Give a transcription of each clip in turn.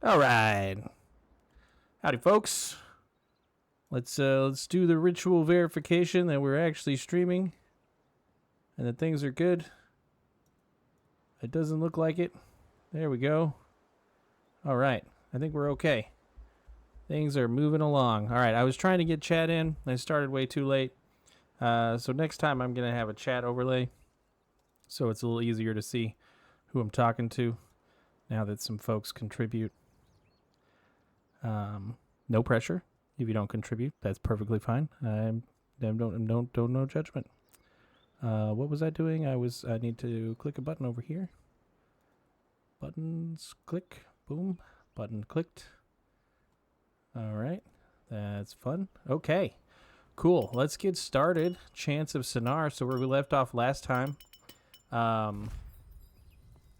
All right. Howdy, folks. Let's do the ritual verification that we're actually streaming and that things are good. It doesn't look like it. There we go. All right. I think we're okay. Things are moving along. All right. I was trying to get chat in. I started way too late. So next time I'm going to have a chat overlay so it's a little easier to see who I'm talking to now that some folks contribute. No pressure. If you don't contribute, that's perfectly fine. Don't no judgment. What was I doing? I need to click a button over here. Buttons, click, boom. Button clicked. All right, that's fun. Okay, cool. Let's get started. Chants of Sennaar. So where we left off last time,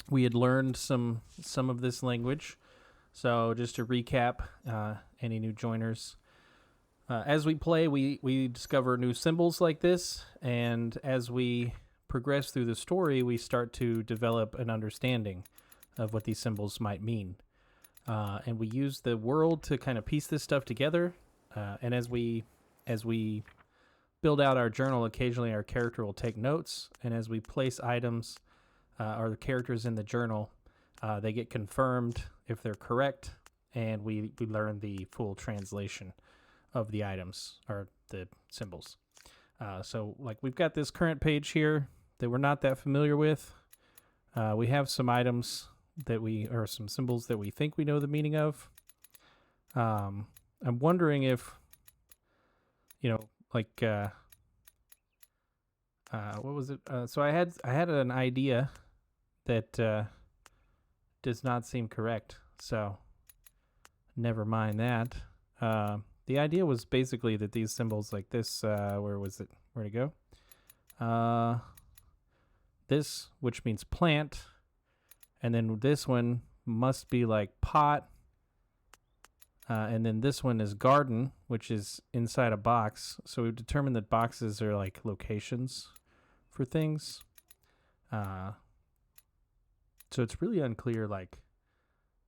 we had learned some of this language. So just to recap, any new joiners. As we play, we discover new symbols like this, and as we progress through the story, we start to develop an understanding of what these symbols might mean. And we use the world to kind of piece this stuff together. And as we build out our journal, occasionally our character will take notes, and as we place items or the characters in the journal, they get confirmed if they're correct, and we learn the full translation of the items or the symbols. So like we've got this current page here that we're not that familiar with. We have some items or some symbols that we think we know the meaning of. I'm wondering if, like, what was it? So I had an idea that does not seem correct. So never mind that. The idea was basically that these symbols like this, where was it? Where'd it go? This, which means plant, and then this one must be like pot, and then this one is garden, which is inside a box. So we've determined that boxes are like locations for things. So it's really unclear. Like,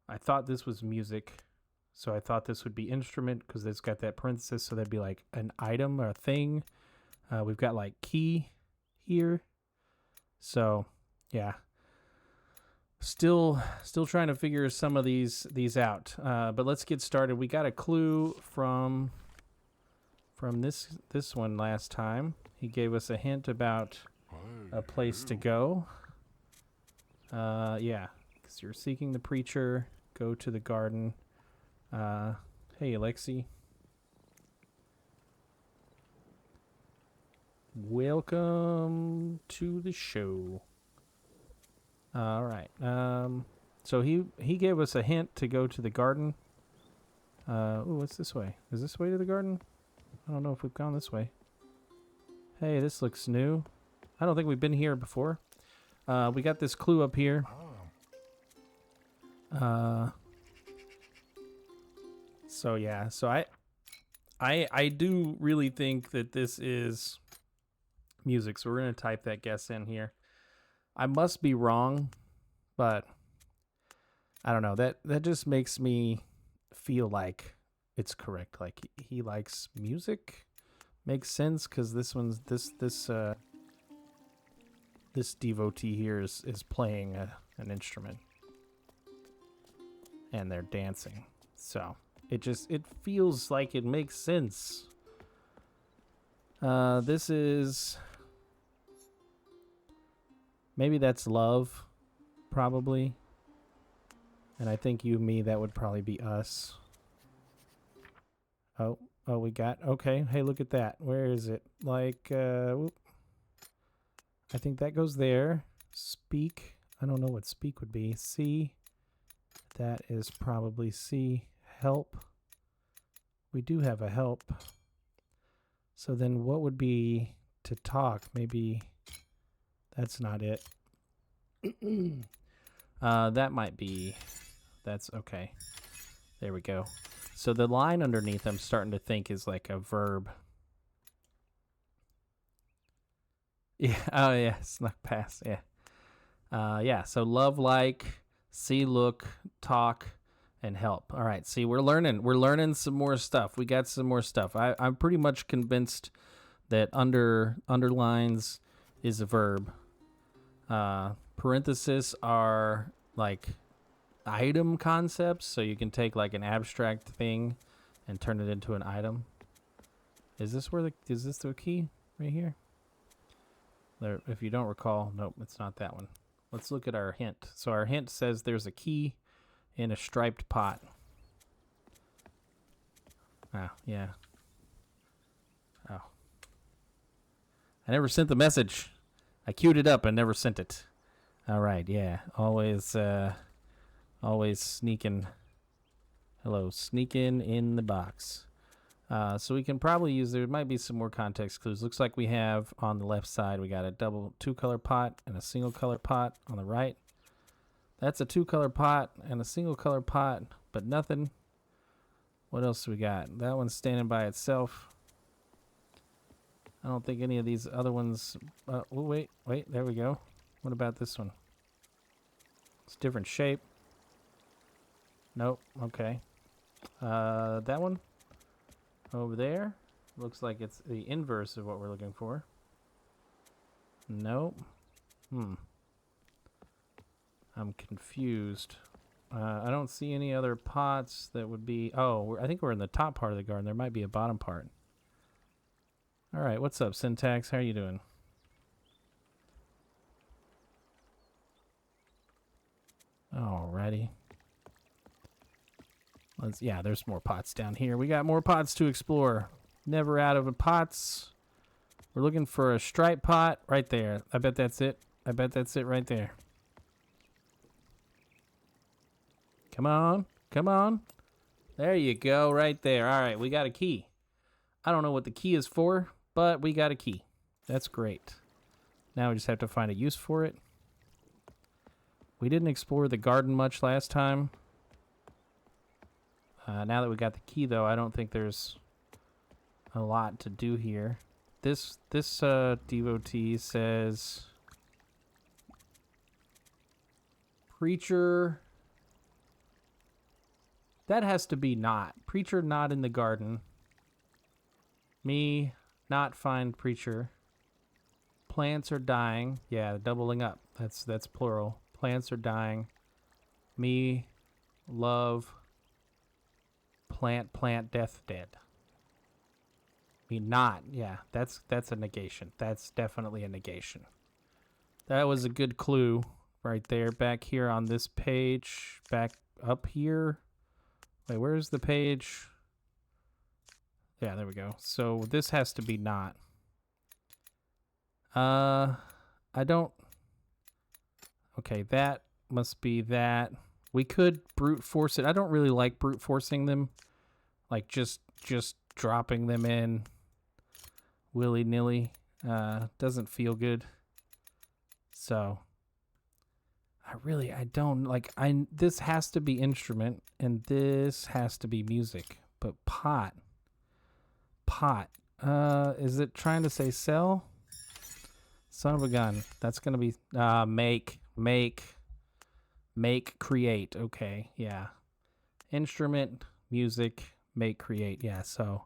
I thought this was music. So I thought this would be instrument because it's got that parenthesis. So that'd be like an item or a thing. We've got like key here. So yeah, still trying to figure some of these out. But let's get started. We got a clue from this one last time. He gave us a hint about a place to go. Yeah, because you're seeking the preacher. Go to the garden. Hey, Alexi. Welcome to the show. All right. So he gave us a hint to go to the garden. What's this way? Is this way to the garden? I don't know if we've gone this way. Hey, this looks new. I don't think we've been here before. We got this clue up here. So yeah, so I do really think that this is music. So we're gonna type that guess in here. I must be wrong, but I don't know. That just makes me feel like it's correct. Like he likes music. Makes sense because this one's this devotee here is playing an instrument, and they're dancing. So it feels like it makes sense. This is maybe that's love, probably. And I think you and me, that would probably be us. Oh, we got, okay. Hey, look at that. Where is it? Like, whoop. I think that goes there. Speak. I don't know what speak would be. C. That is probably C. Help. We do have a help. So then what would be to talk? Maybe that's not it. That might be. That's okay. There we go. So the line underneath I'm starting to think is like a verb. Yeah. Oh yeah. Snuck past. Yeah. Yeah. So love, like, see, look, talk, and help. All right, see, we're learning some more stuff. We got some more stuff. I'm pretty much convinced that underlines is a verb. Parentheses are like item concepts, so you can take like an abstract thing and turn it into an item. Is this the key right here? There, if you don't recall, nope, it's not that one. Let's look at our hint. So our hint says there's a key in a striped pot. Ah, yeah. Oh. I never sent the message. I queued it up and never sent it. All right, yeah. Always sneaking. Hello, sneaking in the box. So we can probably use, there might be some more context clues. Looks like we have on the left side, we got a double 2-color pot and a single color pot on the right. That's a 2-color pot and a single color pot, but nothing. What else do we got? That one's standing by itself. I don't think any of these other ones, oh, wait, there we go. What about this one? It's a different shape. Nope, okay. That one over there looks like it's the inverse of what we're looking for. Nope. I'm confused. I don't see any other pots that would be... Oh, I think we're in the top part of the garden. There might be a bottom part. All right, what's up, Syntax? How are you doing? Alrighty. Yeah, there's more pots down here. We got more pots to explore. Never out of pots. We're looking for a striped pot right there. I bet that's it. I bet that's it right there. Come on. Come on. There you go, right there. All right, we got a key. I don't know what the key is for, but we got a key. That's great. Now we just have to find a use for it. We didn't explore the garden much last time. Now that we got the key, though, I don't think there's a lot to do here. This devotee says, preacher. That has to be not. Preacher not in the garden. Me not find preacher. Plants are dying. Yeah, doubling up. That's plural. Plants are dying. Me love plant death dead. Me not. Yeah, that's a negation. That's definitely a negation. That was a good clue right there. Back here on this page. Back up here. Wait, where's the page? Yeah, there we go. So this has to be not. I don't... Okay, that must be that. We could brute force it. I don't really like brute forcing them. Like just dropping them in willy-nilly. Doesn't feel good. So I don't like, this has to be instrument and this has to be music, but pot, is it trying to say sell? Son of a gun. That's going to be, make, create. Okay. Yeah. Instrument, music, make, create. Yeah. So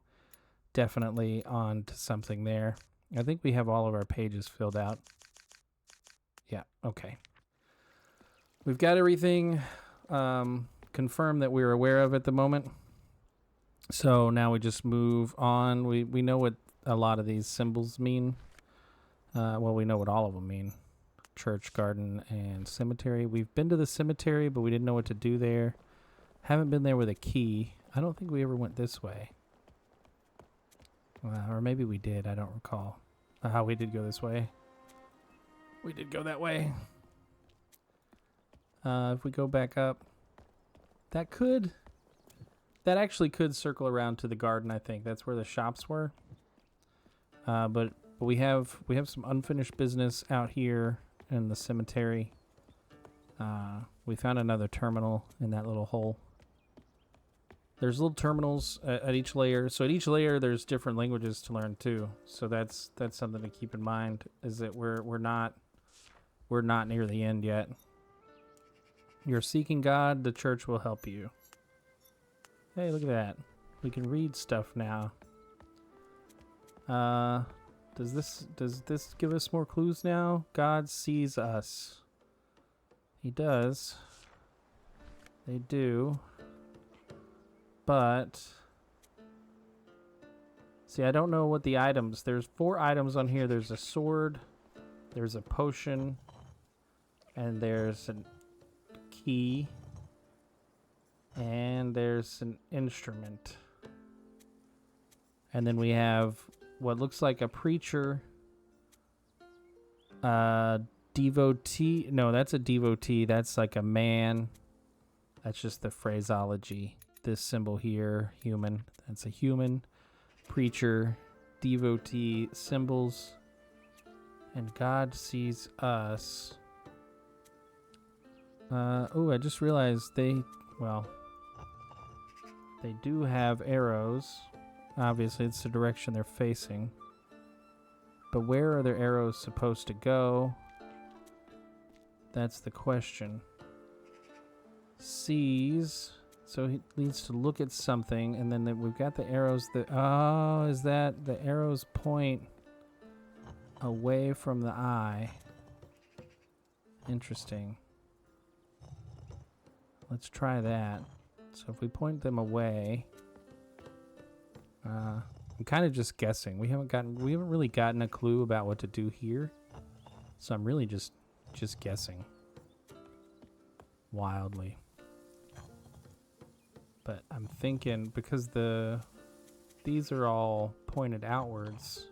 definitely on to something there. I think we have all of our pages filled out. Yeah. Okay. We've got everything confirmed that we're aware of at the moment. So now we just move on. We know what a lot of these symbols mean. Well, we know what all of them mean. Church, garden, and cemetery. We've been to the cemetery, but we didn't know what to do there. Haven't been there with a key. I don't think we ever went this way. Or maybe we did. I don't recall. We did go this way. We did go that way. If we go back up, that actually could circle around to the garden. I think that's where the shops were. But we have some unfinished business out here in the cemetery. We found another terminal in that little hole. There's little terminals at each layer. So at each layer, there's different languages to learn too. So that's something to keep in mind. Is that we're not near the end yet. You're seeking God, the church will help you. Hey, look at that. We can read stuff now. Does this give us more clues now? God sees us. He does. They do. But see, I don't know what the items. There's 4 items on here. There's a sword, there's a potion, and there's a key, and there's an instrument. And then we have what looks like a preacher, devotee. No, that's a devotee. That's like a man. That's just the phraseology. This symbol here, human. That's a human. Preacher, devotee, symbols. And God sees us. Oh, I just realized they do have arrows. Obviously, it's the direction they're facing. But where are their arrows supposed to go? That's the question. Sees, so he needs to look at something, and then we've got the arrows that, oh, is that the arrows point away from the eye? Interesting. Let's try that. So if we point them away, I'm kind of just guessing. We haven't really gotten a clue about what to do here. So I'm really just guessing wildly. But I'm thinking because these are all pointed outwards.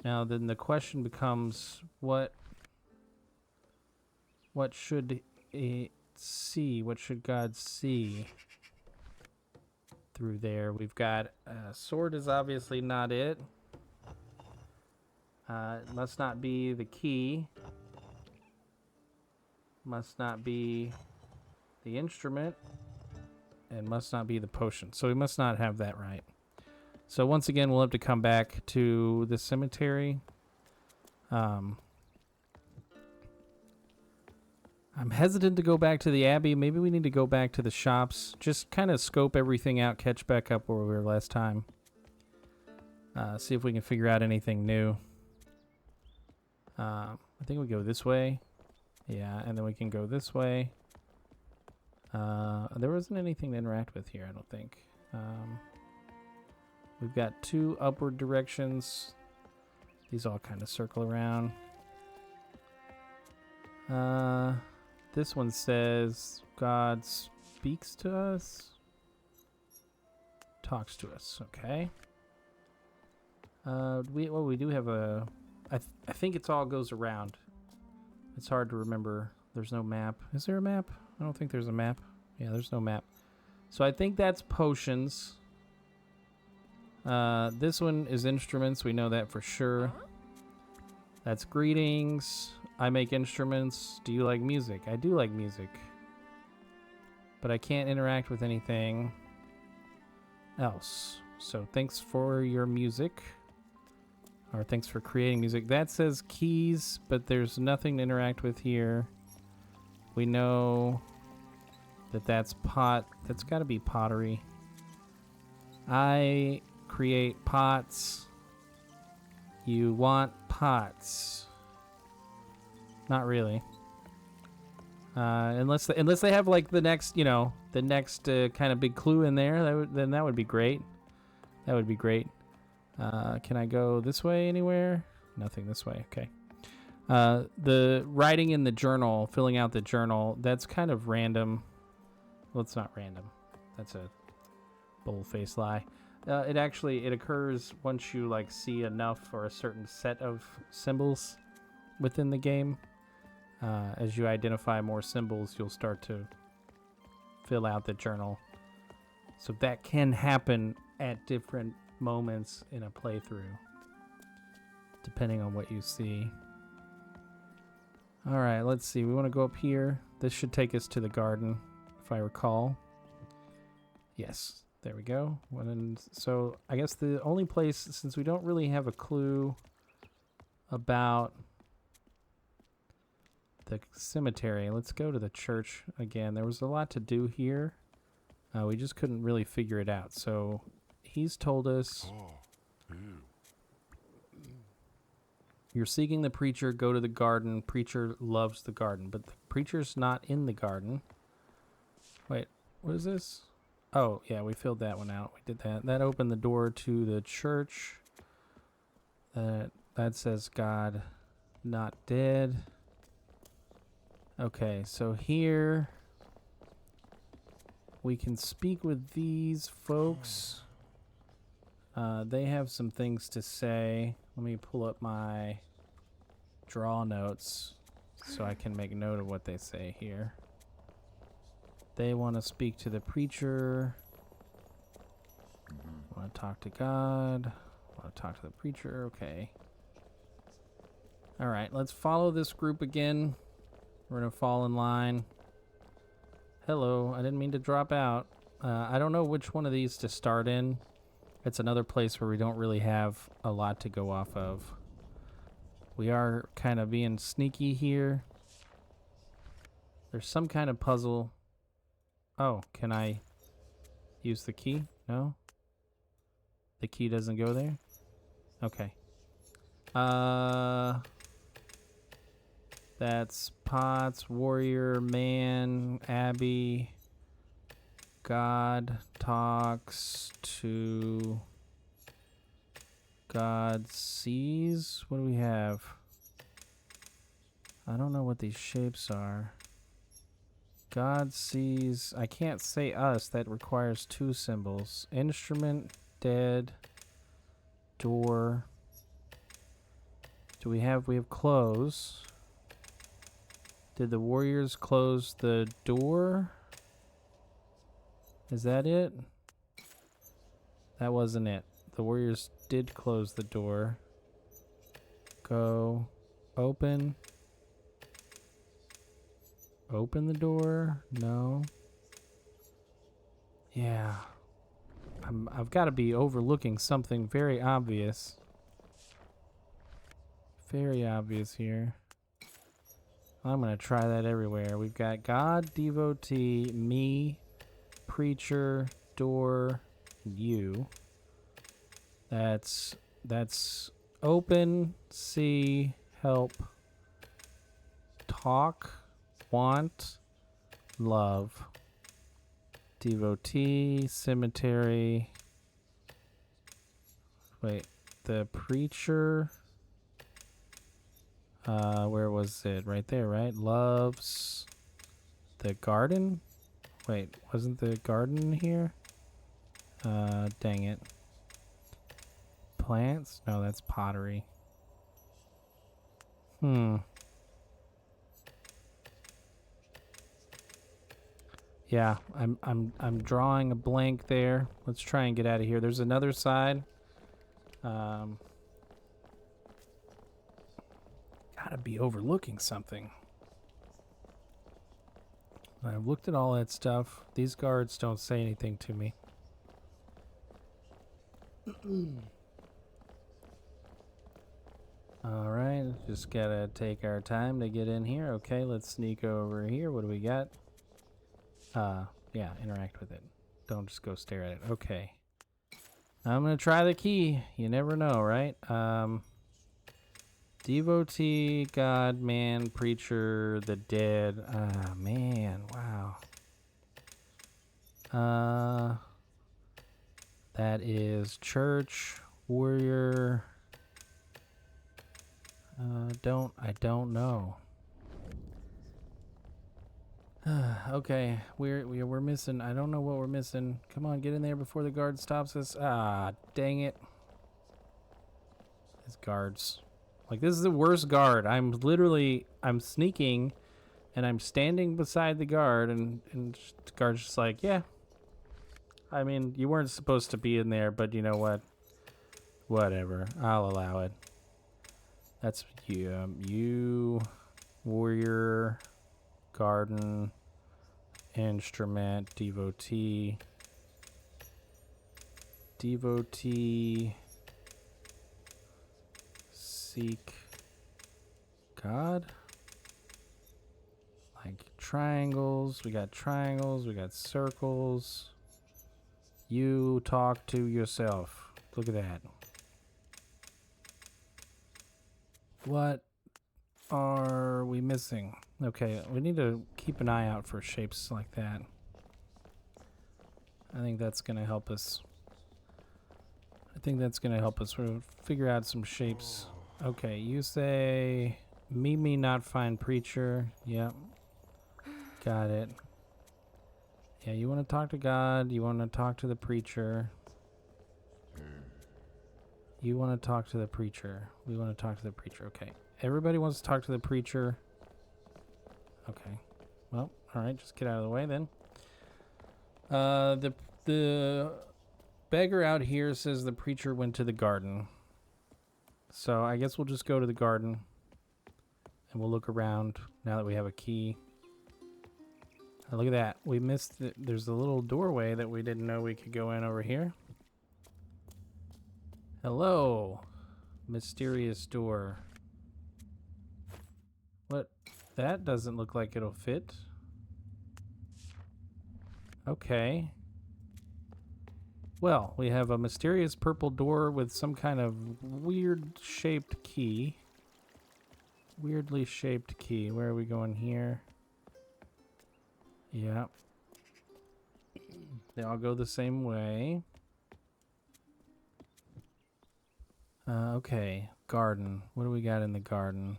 Now then the question becomes what should it see? What should God see through there? We've got sword is obviously not it. It must not be the key. Must not be the instrument. And must not be the potion. So we must not have that right. So once again, we'll have to come back to the cemetery. I'm hesitant to go back to the Abbey. Maybe we need to go back to the shops. Just kind of scope everything out, catch back up where we were last time. See if we can figure out anything new. I think we go this way. Yeah, and then we can go this way. There wasn't anything to interact with here, I don't think. We've got 2 upward directions. These all kind of circle around. This one says God speaks to us. Talks to us, okay. We do have a... I think it's all goes around. It's hard to remember. There's no map. Is there a map? I don't think there's a map. Yeah, there's no map. So I think that's potions. This one is instruments. We know that for sure. That's greetings. I make instruments. Do you like music? I do like music. But I can't interact with anything else. So thanks for your music. Or thanks for creating music. That says keys, but there's nothing to interact with here. We know that that's pot. That's got to be pottery. I create pots. You want pots. Not really. Unless they have like the next, kind of big clue in there, then that would be great. That would be great. Can I go this way anywhere? Nothing this way. Okay. The writing in the journal, filling out the journal, that's kind of random. Well, it's not random. That's a bold-faced lie. It occurs once you like see enough or a certain set of symbols within the game. As you identify more symbols, you'll start to fill out the journal. So that can happen at different moments in a playthrough, depending on what you see. All right, let's see. We want to go up here. This should take us to the garden, if I recall. Yes, there we go. So I guess the only place, since we don't really have a clue about the cemetery, let's go to the church again. There was a lot to do here. We just couldn't really figure it out. So he's told us, you're seeking the preacher, go to the garden. Preacher loves the garden, but the preacher's not in the garden. Wait, what is this? Oh, yeah, we filled that one out. We did that. That opened the door to the church. That says God not dead. Okay, so here we can speak with these folks. They have some things to say. Let me pull up my draw notes so I can make note of what they say here. They want to speak to the preacher. Want to talk to God. Want to talk to the preacher. Okay. All right, let's follow this group again. We're going to fall in line. Hello, I didn't mean to drop out. I don't know which one of these to start in. It's another place where we don't really have a lot to go off of. We are kind of being sneaky here. There's some kind of puzzle. Oh, can I use the key? No? The key doesn't go there? Okay. That's Potts, Warrior, Man, Abby. God talks to God sees. What do we have? I don't know what these shapes are. God sees. I can't say us. That requires two symbols. Instrument, dead, door. Do we have close? Did the warriors close the door? Is that it? That wasn't it. The warriors did close the door. Go. Open. Open the door? No. Yeah. I've got to be overlooking something very obvious. Very obvious here. I'm going to try that everywhere. We've got God, devotee, me, preacher, door, you. That's open, see, help, talk, want, love, devotee, cemetery. Wait, the preacher. Where was it? Right there, right? Loves the garden. Wait, wasn't the garden here? Dang it. Plants? No, that's pottery. Yeah, I'm drawing a blank there. Let's try and get out of here. There's another side. Gotta be overlooking something. I've looked at all that stuff. These guards don't say anything to me. Alright, just gotta take our time to get in here. Okay, let's sneak over here. What do we got? Yeah, interact with it. Don't just go stare at it. Okay. I'm gonna try the key. You never know, right? Devotee, God, man, preacher, the dead. Ah, man, wow. That is church, warrior. I don't know. Okay, we're missing. I don't know what we're missing. Come on, get in there before the guard stops us. Ah, dang it. These guards. Like, this is the worst guard. I'm sneaking, and I'm standing beside the guard, and the guard's just like, yeah. I mean, you weren't supposed to be in there, but you know what? Whatever. I'll allow it. That's you, warrior, garden, instrument, devotee, seek God. Like triangles, we got circles. You talk to yourself. Look at that. What are we missing? Okay, we need to keep an eye out for shapes like that. I think that's going to help us. We'll figure out some shapes. Okay, you say me not find preacher. Yep. Got it. Yeah, you want to talk to God. You want to talk to the preacher. You want to talk to the preacher. We want to talk to the preacher. Okay. Everybody wants to talk to the preacher. Okay. Well, all right. Just get out of the way then. The beggar out here says the preacher went to the garden. So I guess we'll just go to the garden. And we'll look around now that we have a key. Oh, look at that. We missed it. There's a little doorway that we didn't know we could go in over here. Hello. Mysterious door. What? That doesn't look like it'll fit. Okay. Well, we have a mysterious purple door with some kind of weird shaped key. Weirdly shaped key. Where are we going here? Yeah. They all go the same way. Okay. Garden. What do we got in the garden?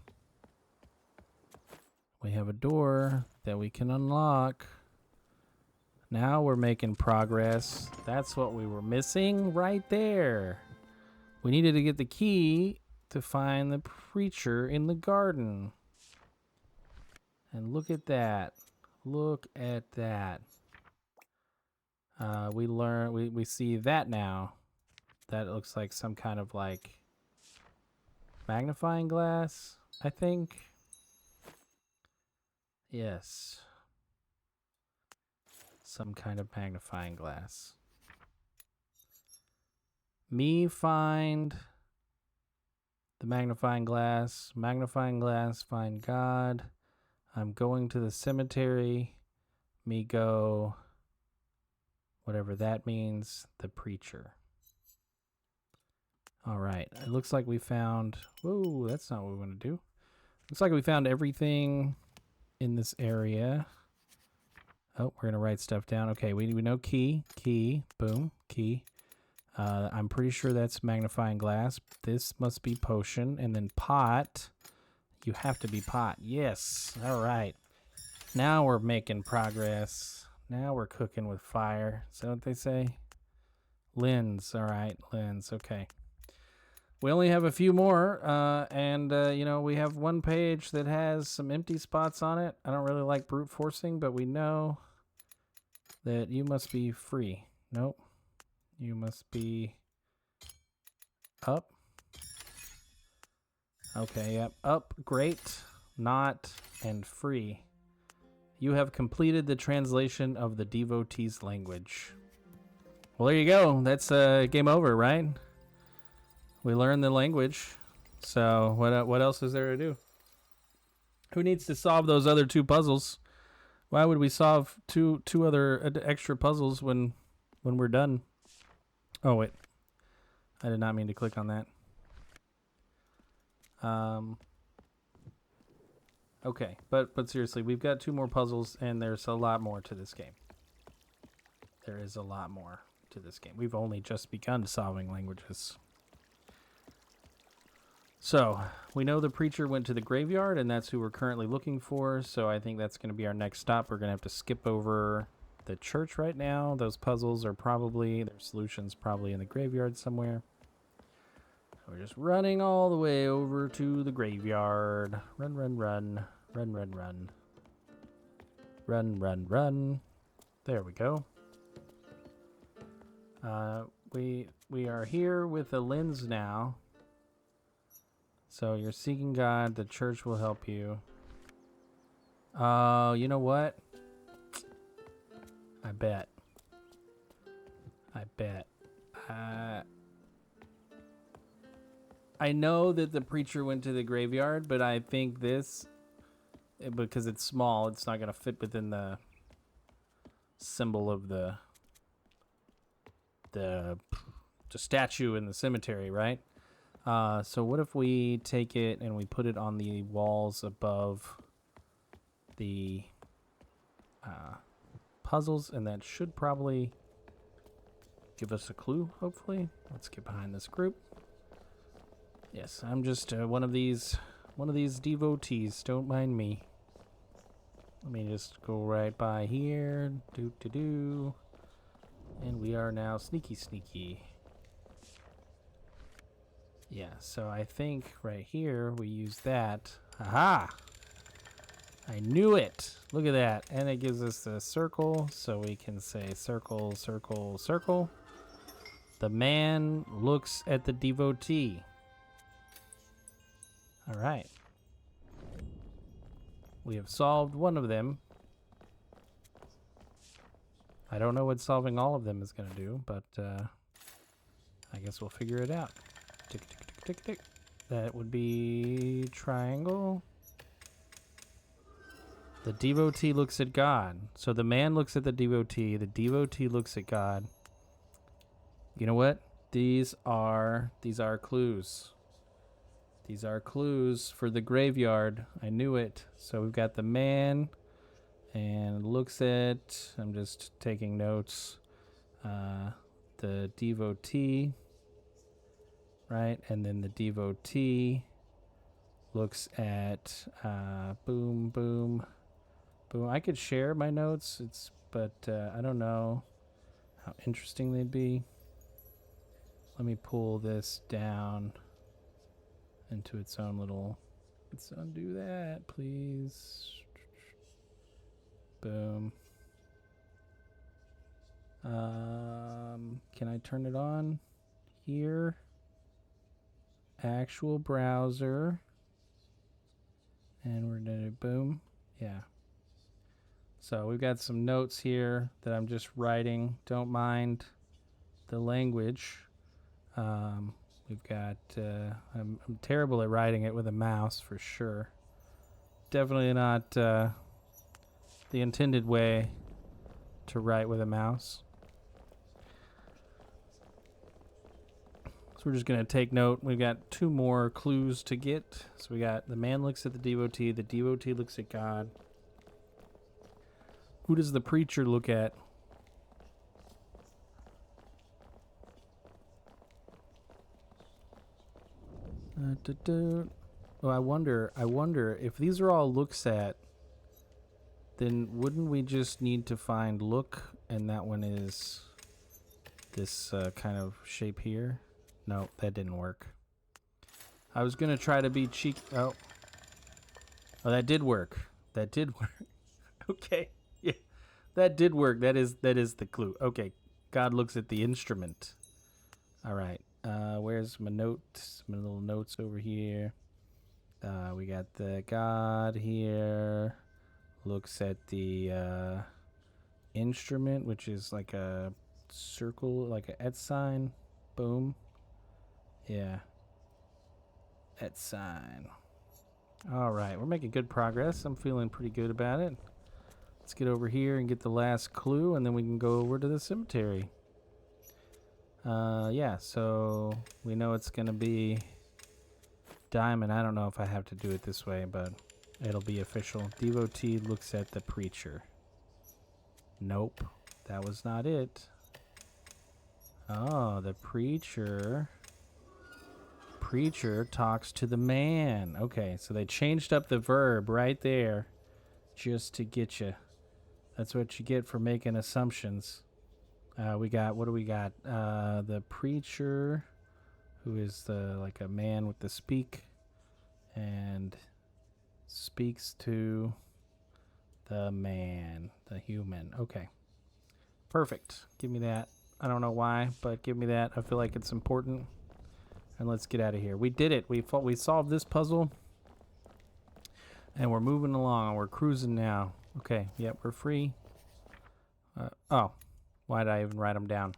We have a door that we can unlock. Now we're making progress. That's what we were missing right there. We needed to get the key to find the preacher in the garden. And look at that. Look at that. We see that now. That looks like some kind of like magnifying glass, I think. Yes. Some kind of magnifying glass. Me find the magnifying glass. Magnifying glass, find God. I'm going to the cemetery. Me go, whatever that means, the preacher. All right. It looks like we found... Whoa, that's not what we want to do. Looks like we found everything in this area. Oh, we're going to write stuff down. Okay, we know key. Key. Boom. Key. I'm pretty sure that's magnifying glass. This must be potion. And then pot. You have to be pot. Yes. All right. Now we're making progress. Now we're cooking with fire. Is that what they say? Lens. All right. Lens. Okay. We only have a few more. We have one page that has some empty spots on it. I don't really like brute forcing, but we know that you must be free. Nope. You must be up. Okay, yep. Up, great, not, and free. You have completed the translation of the devotee's language. Well, there you go. That's game over, right? We learned the language. So what else is there to do? Who needs to solve those other two puzzles? Why would we solve two other extra puzzles when we're done? Oh, wait. I did not mean to click on that. Okay, but seriously, we've got two more puzzles, and there's a lot more to this game. There is a lot more to this game. We've only just begun solving languages. So, we know the preacher went to the graveyard, and that's who we're currently looking for, so I think that's going to be our next stop. We're going to have to skip over the church right now. Those puzzles are probably, their solutions probably in the graveyard somewhere. We're just running all the way over to the graveyard. Run, run, run. Run, run, run. Run, run, run. There we go. We are here with a lens now. So you're seeking God. The church will help you. You know what? I bet. I know that the preacher went to the graveyard, but I think this, because it's small, it's not going to fit within the symbol of the the statue in the cemetery, right? So what if we take it and we put it on the walls above the puzzles, and that should probably give us a clue, hopefully. Let's get behind this group. Yes, I'm just one of these devotees. Don't mind me. Let me just go right by here. Do. And we are now sneaky. Yeah, so I think right here we use that. Aha! I knew it. Look at that. And it gives us the circle, so we can say circle, circle, circle. The man looks at the devotee. All right. We have solved one of them. I don't know what solving all of them is going to do, but I guess we'll figure it out. Tick, tick, tick, tick, tick. That would be triangle. The devotee looks at God. So the man looks at the devotee looks at God. You know what? These are clues. These are clues for the graveyard. I knew it. So we've got the man and looks at, I'm just taking notes, the devotee, right? And then the devotee looks at boom, boom, boom. I could share my notes, but I don't know how interesting they'd be. Let me pull this down into its own little. Let's undo that, please. Boom. Can I turn it on here? Actual browser. And we're gonna boom. Yeah. So we've got some notes here that I'm just writing. Don't mind the language. We've got, I'm terrible at writing it with a mouse for sure. Definitely not the intended way to write with a mouse. So we're just going to take note. We've got 2 more clues to get. So we got the man looks at the devotee looks at God. Who does the preacher look at? Oh, I wonder if these are all looks at, then wouldn't we just need to find look, and that one is this kind of shape here? No, that didn't work. I was gonna try to be cheeky. Oh, that did work. That did work. Okay, yeah, that did work. That is the clue. Okay, God looks at the instrument. All right. Where's my notes? My little notes over here. We got the God here. Looks at the instrument, which is like a circle, like a @ sign. Boom. Yeah. @ sign. All right, we're making good progress. I'm feeling pretty good about it. Let's get over here and get the last clue, and then we can go over to the cemetery. Yeah, so we know it's going to be diamond. I don't know if I have to do it this way, but it'll be official. Devotee looks at the preacher. Nope, that was not it. Oh, the preacher talks to the man. Okay, so they changed up the verb right there just to get you. That's what you get for making assumptions. We got, what do we got? The preacher, who is like a man with the speak, and speaks to the man, the human. Okay, perfect. Give me that. I don't know why, but give me that. I feel like it's important. And let's get out of here. We did it. We solved this puzzle, and we're moving along. We're cruising now. Okay, yep, we're free. Oh. Why did I even write them down?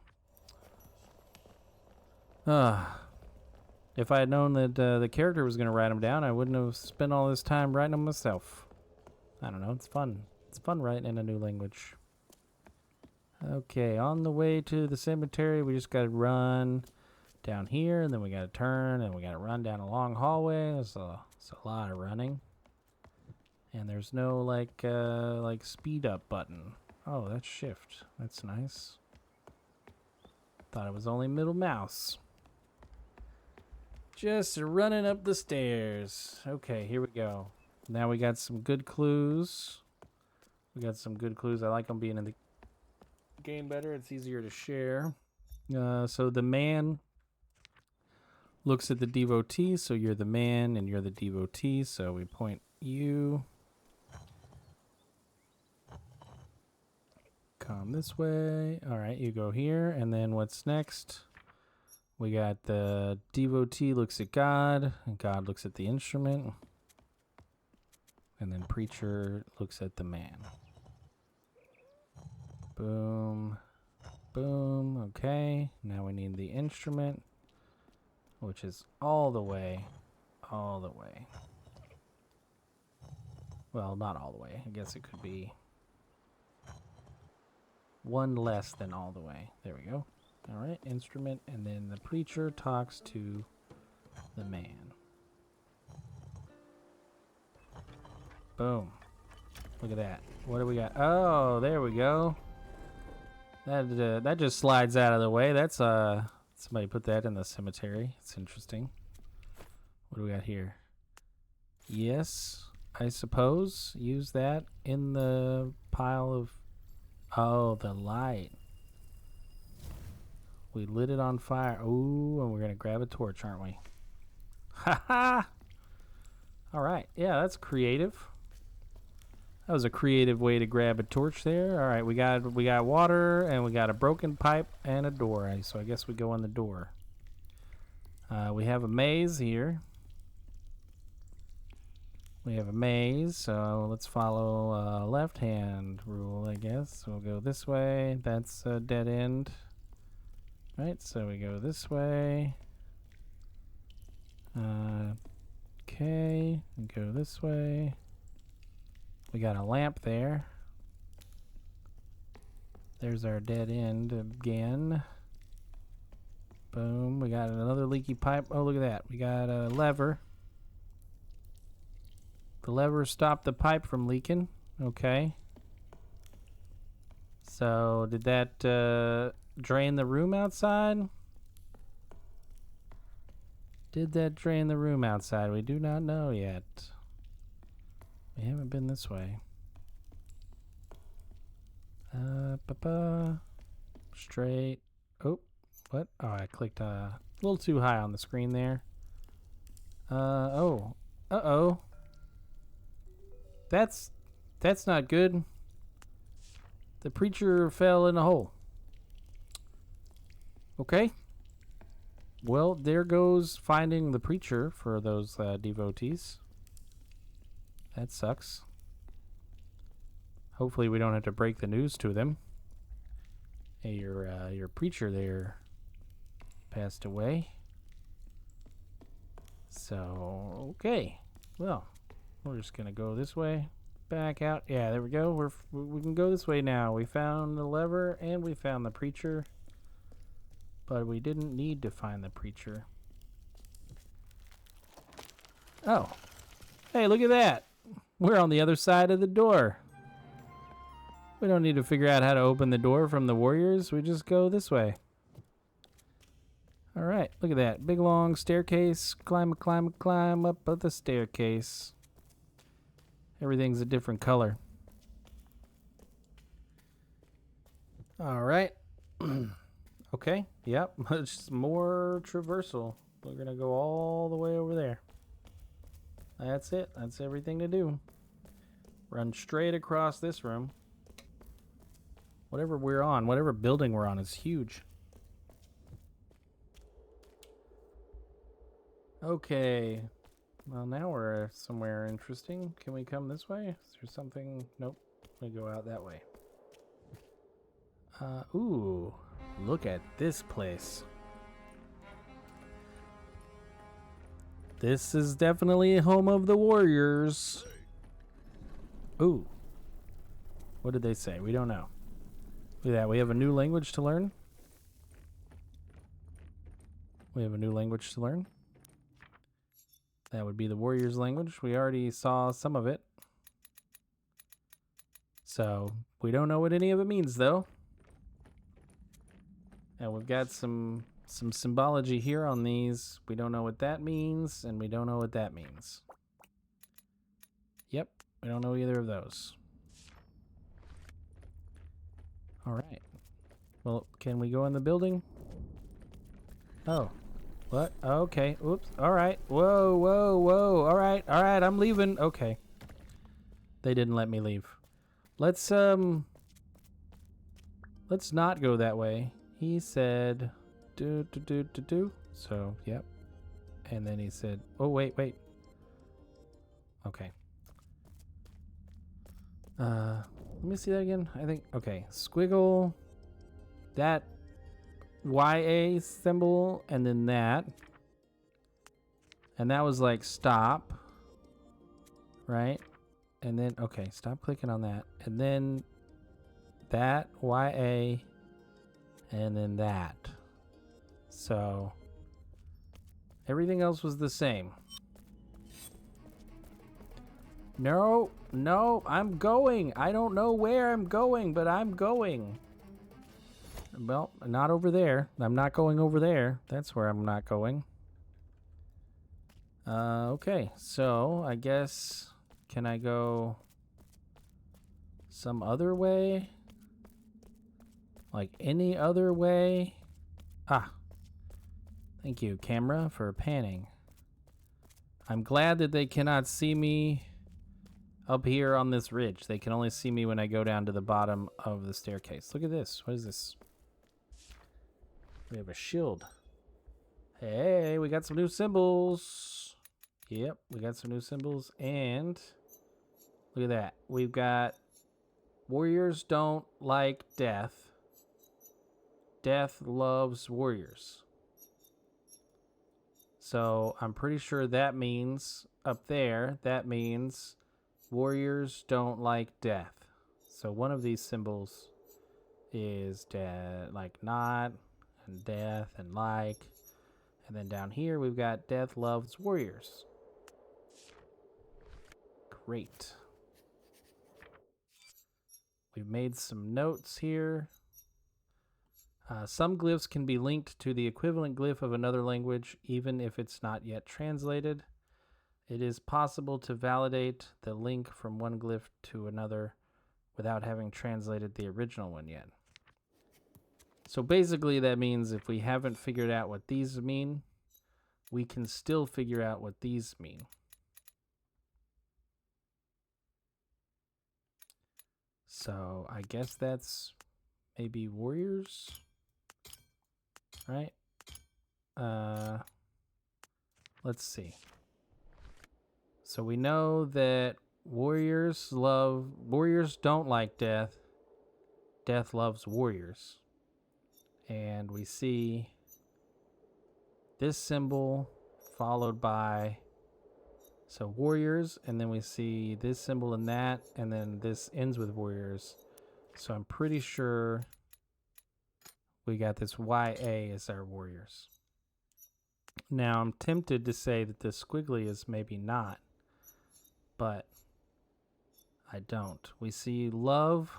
If I had known that the character was going to write them down, I wouldn't have spent all this time writing them myself. I don't know. It's fun. It's fun writing in a new language. Okay, on the way to the cemetery, we just gotta run down here, and then we gotta turn, and we gotta run down a long hallway. It's a lot of running. And there's no like speed up button. Oh, that's shift. That's nice. Thought it was only middle mouse. Just running up the stairs. Okay, here we go. Now we got some good clues. I like them being in the game better. It's easier to share. So the man looks at the devotee. So you're the man and you're the devotee. So we point you. Come this way. All right, you go here. And then what's next? We got the devotee looks at God, and God looks at the instrument. And then preacher looks at the man. Boom. Boom. Okay. Now we need the instrument, which is all the way. Well, not all the way. I guess it could be one less than all the way. There we go. All right, instrument, and then the preacher talks to the man. Boom. Look at that. What do we got? Oh, there we go. That just slides out of the way. That's somebody put that in the cemetery. It's interesting. What do we got here? Yes, I suppose. Use that in the pile of... Oh, the light. We lit it on fire. Ooh, and we're going to grab a torch, aren't we? Ha ha! All right. Yeah, that's creative. That was a creative way to grab a torch there. All right, we got water, and we got a broken pipe and a door. So I guess we go in the door. We have a maze here. We have a maze, so let's follow left-hand rule, I guess. We'll go this way. That's a dead end. Right, so we go this way. Okay, we go this way. We got a lamp there. There's our dead end again. Boom, we got another leaky pipe. Oh, look at that. We got a lever. The lever stopped the pipe from leaking. Okay. So, did that drain the room outside? Did that drain the room outside? We do not know yet. We haven't been this way. Straight. Oh, what? Oh, I clicked a little too high on the screen there. Oh. Uh-oh. That's not good. The preacher fell in a hole. Okay. Well, there goes finding the preacher for those devotees. That sucks. Hopefully we don't have to break the news to them. Hey, your preacher there passed away. So, okay. Well, we're just gonna go this way. Back out. Yeah, there we go. We can go this way now. We found the lever and we found the preacher. But we didn't need to find the preacher. Oh. Hey, look at that. We're on the other side of the door. We don't need to figure out how to open the door from the warriors. We just go this way. All right, look at that. Big long staircase. Climb up the staircase. Everything's a different color. All right. Okay, yep. It's more traversal. We're going to go all the way over there. That's it. That's everything to do. Run straight across this room. Whatever we're on, whatever building we're on is huge. Okay. Well, now we're somewhere interesting. Can we come this way? Is there something? Nope. We go out that way. Ooh. Look at this place. This is definitely home of the warriors. Ooh. What did they say? We don't know. Look at that. We have a new language to learn. We have a new language to learn. That would be the warrior's language. We already saw some of it. So we don't know what any of it means, though. And we've got some symbology here on these. We don't know what that means, and we don't know what that means. Yep, we don't know either of those. All right. Well, can we go in the building? Oh. What? Okay. Oops. All right. Whoa, whoa, whoa. All right. All right. I'm leaving. Okay. They didn't let me leave. Let's not go that way. He said do. So, yep. And then he said, "Oh, wait. Okay. Let me see that again. I think okay. Squiggle, that YA symbol, and then that. And that was like stop. Right? And then okay, stop clicking on that. And then that YA and then that. So everything else was the same. No, I'm going. I don't know where I'm going, but I'm going. Well, not over there. I'm not going over there. That's where I'm not going. Okay, so I guess, can I go some other way? Like any other way? Ah, thank you, camera, for panning. I'm glad that they cannot see me up here on this ridge. They can only see me when I go down to the bottom of the staircase. Look at this. What is this? We have a shield. Hey, we got some new symbols. Yep, we got some new symbols. And look at that. We've got warriors don't like death. Death loves warriors. So I'm pretty sure that means up there, that means warriors don't like death. So one of these symbols is death, like not, and death, and like. And then down here we've got death loves warriors. Great. We've made some notes here. Some glyphs can be linked to the equivalent glyph of another language, even if it's not yet translated. It is possible to validate the link from one glyph to another without having translated the original one yet. So basically that means if we haven't figured out what these mean, we can still figure out what these mean. So I guess that's maybe warriors, right? Let's see. So we know that warriors don't like death. Death loves warriors. And we see this symbol followed by, so warriors, and then we see this symbol and that, and then this ends with warriors. So I'm pretty sure we got this YA as our warriors. Now I'm tempted to say that the squiggly is maybe not, but I don't. We see love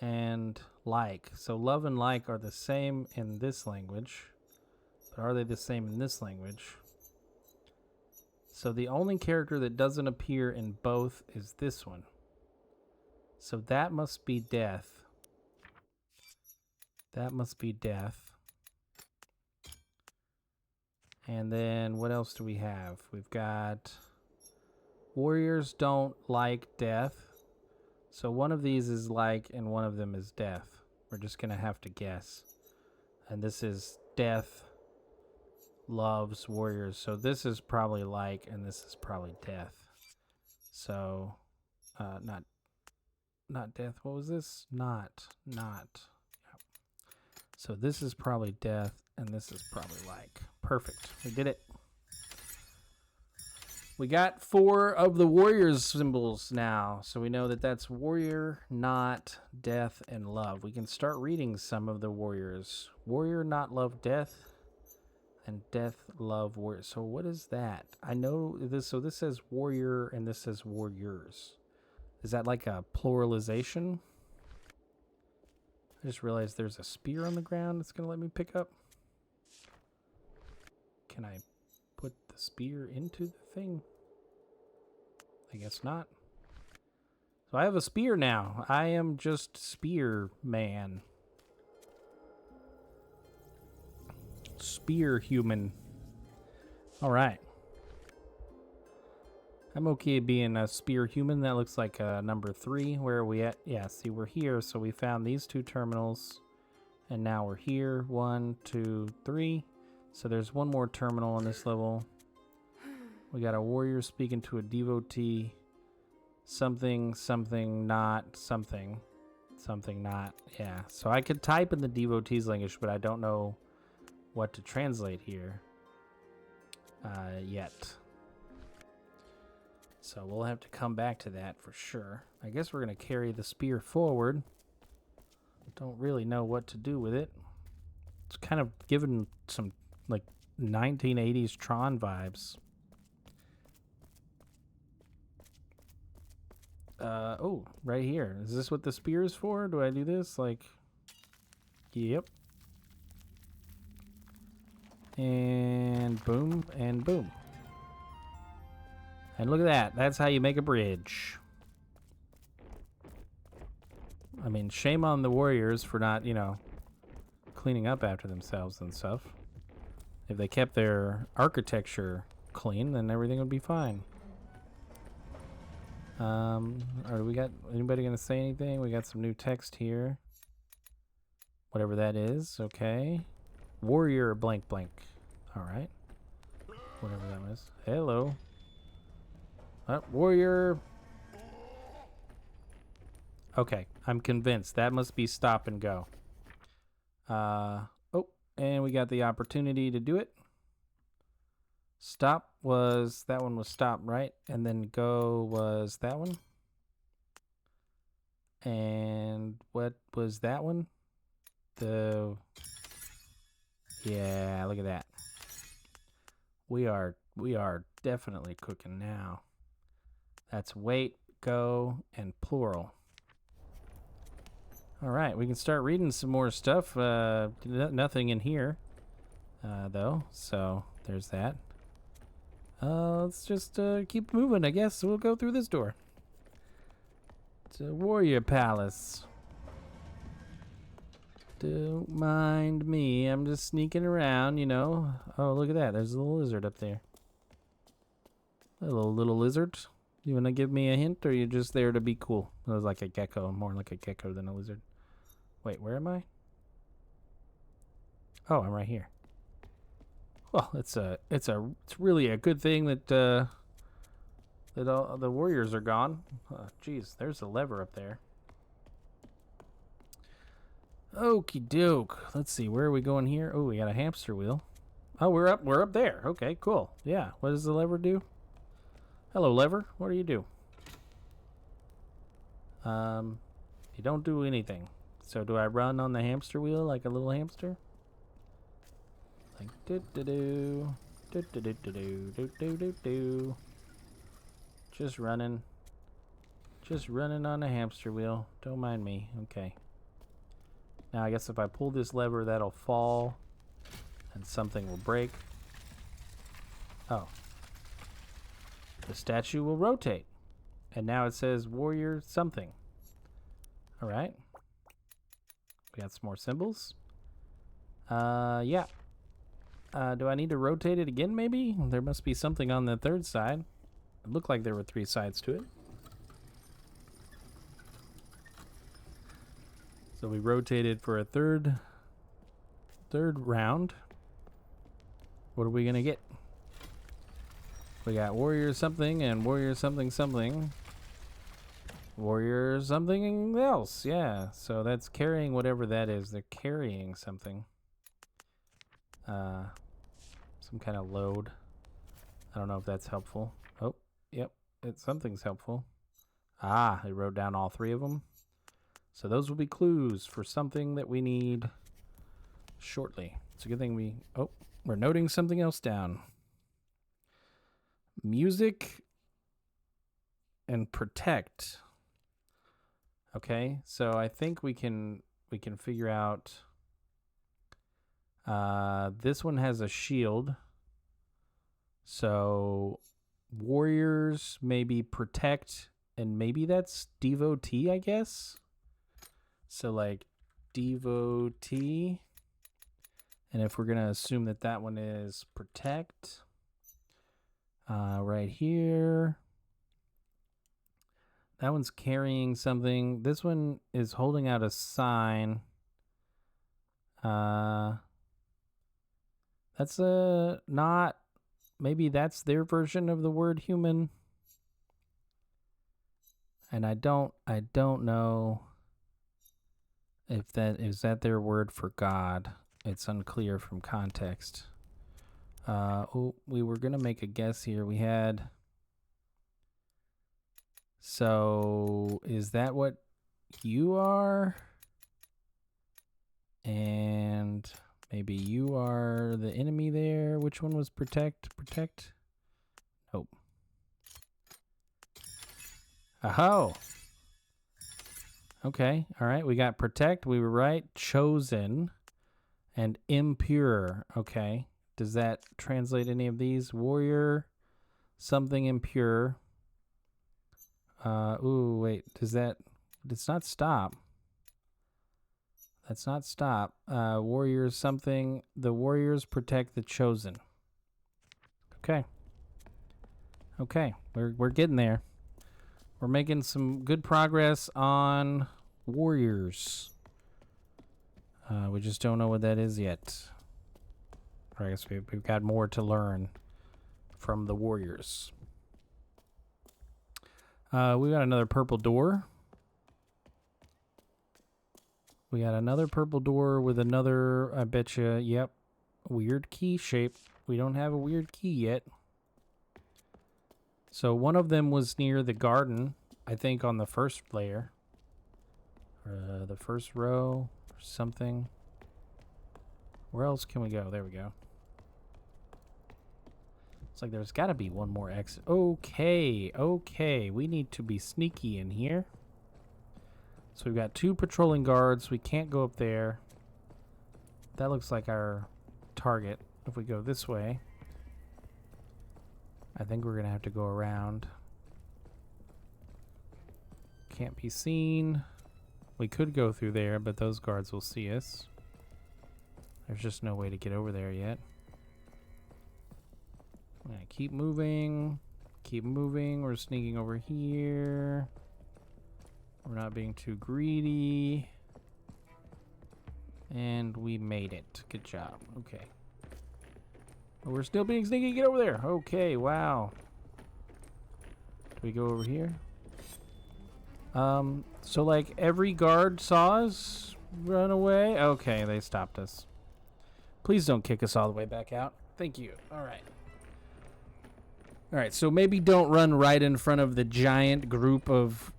and like. So love and like are the same in this language, but are they the same in this language? So the only character that doesn't appear in both is this one. So that must be death. That must be death. And then what else do we have? We've got warriors don't like death. So one of these is like and one of them is death. We're just going to have to guess. And this is death loves warriors. So this is probably like and this is probably death. So not death. What was this? Not. Yep. So this is probably death and this is probably like. Perfect. We did it. We got 4 of the warriors symbols now, so we know that that's warrior, not, death, and love. We can start reading some of the warriors. Warrior, not, love, death, and death, love, warrior. So what is that? I know this. So this says warrior, and this says warriors. Is that like a pluralization? I just realized there's a spear on the ground that's going to let me pick up. Can I put the spear into the thing? I guess not. So I have a spear now. I am just spear man. Spear human. All right. I'm okay being a spear human. That looks like number 3. Where are we at? Yeah, see, we're here. So we found these 2 terminals. And now we're here. 1, 2, 3. So there's one more terminal on this level. We got a warrior speaking to a devotee. Something, something, not, something. Something, not. Yeah. So I could type in the devotee's language, but I don't know what to translate here yet. So we'll have to come back to that for sure. I guess we're going to carry the spear forward. Don't really know what to do with it. It's kind of given some like 1980s Tron vibes. Oh, right here. Is this what the spear is for? Do I do this? Like, yep. And boom, and boom. And look at that. That's how you make a bridge. I mean, shame on the warriors for not, you know, cleaning up after themselves and stuff. If they kept their architecture clean, then everything would be fine. Are we got anybody gonna say anything? We got some new text here. Whatever that is, okay. Warrior blank blank. Alright. Whatever that was. Hello. Warrior. Okay, I'm convinced. That must be stop and go. Oh, and we got the opportunity to do it. Stop was, that one was stop, right? And then go was that one. And what was that one? Yeah, look at that. We are definitely cooking now. That's wait, go, and plural. All right, we can start reading some more stuff. Nothing in here, though, so there's that. Let's just keep moving, I guess. We'll go through this door. It's a warrior palace. Don't mind me. I'm just sneaking around, you know. Oh, look at that. There's a little lizard up there. Hello, little lizard. You want to give me a hint, or are you just there to be cool? It was like a gecko. More like a gecko than a lizard. Wait, where am I? Oh, I'm right here. Well, it's really a good thing that that all the warriors are gone. Geez, there's a lever up there. Okie doke. Let's see, where are we going here? Oh, we got a hamster wheel. Oh, we're up there. Okay, cool. Yeah. What does the lever do? Hello, lever. What do you do? You don't do anything. So do I run on the hamster wheel like a little hamster? Like do. Just running on the hamster wheel. Don't mind me. Okay. Now I guess if I pull this lever, that'll fall and something will break. Oh. The statue will rotate. And now it says warrior something. All right. We got some more symbols. Yeah. Do I need to rotate it again, maybe? There must be something on the third side. It looked like there were 3 sides to it. So we rotated for a third round. What are we gonna get? We got warrior something and warrior something something. Warrior something else, yeah. So that's carrying whatever that is. They're carrying something. Some kind of load. I don't know if that's helpful. Oh. Yep, something's helpful. Ah, I wrote down all 3 of them. So those will be clues for something that we need shortly. It's a good thing we're noting something else down. Music and protect. Okay, so I think we can figure out. This one has a shield. So warriors maybe protect, and maybe that's devotee, I guess. So like devotee. And if we're going to assume that that one is protect, right here. That one's carrying something. This one is holding out a sign. That's not, maybe that's their version of the word human. And I don't know if that is that their word for God. It's unclear from context. We were gonna make a guess here. We had. So is that what you are? And maybe you are the enemy there. Which one was protect? Protect? Nope. Oh. Okay. All right. We got protect. We were right. Chosen and impure. Okay. Does that translate any of these? Warrior, something impure. Ooh, wait. Does that... It's not stop. That's not stop. Warriors, something... The warriors protect the chosen. Okay. Okay. We're getting there. We're making some good progress on warriors. We just don't know what that is yet. Or I guess we've got more to learn from the warriors. We got another purple door. We got another purple door with another, I betcha, yep, weird key shape. We don't have a weird key yet. So one of them was near the garden, I think on the first layer. Or the first row or something. Where else can we go? There we go. It's like there's got to be one more exit. Okay, okay. We need to be sneaky in here. So we've got 2 patrolling guards. We can't go up there. That looks like our target. If we go this way, I think we're going to have to go around. Can't be seen. We could go through there, but those guards will see us. There's just no way to get over there yet. I'm going to keep moving. Keep moving. We're sneaking over here. We're not being too greedy. And we made it. Good job. Okay. But we're still being sneaky. Get over there. Okay, wow. Do we go over here? So like every guard saw us run away? Okay, they stopped us. Please don't kick us all the way back out. Thank you. All right. All right, so maybe don't run right in front of the giant group of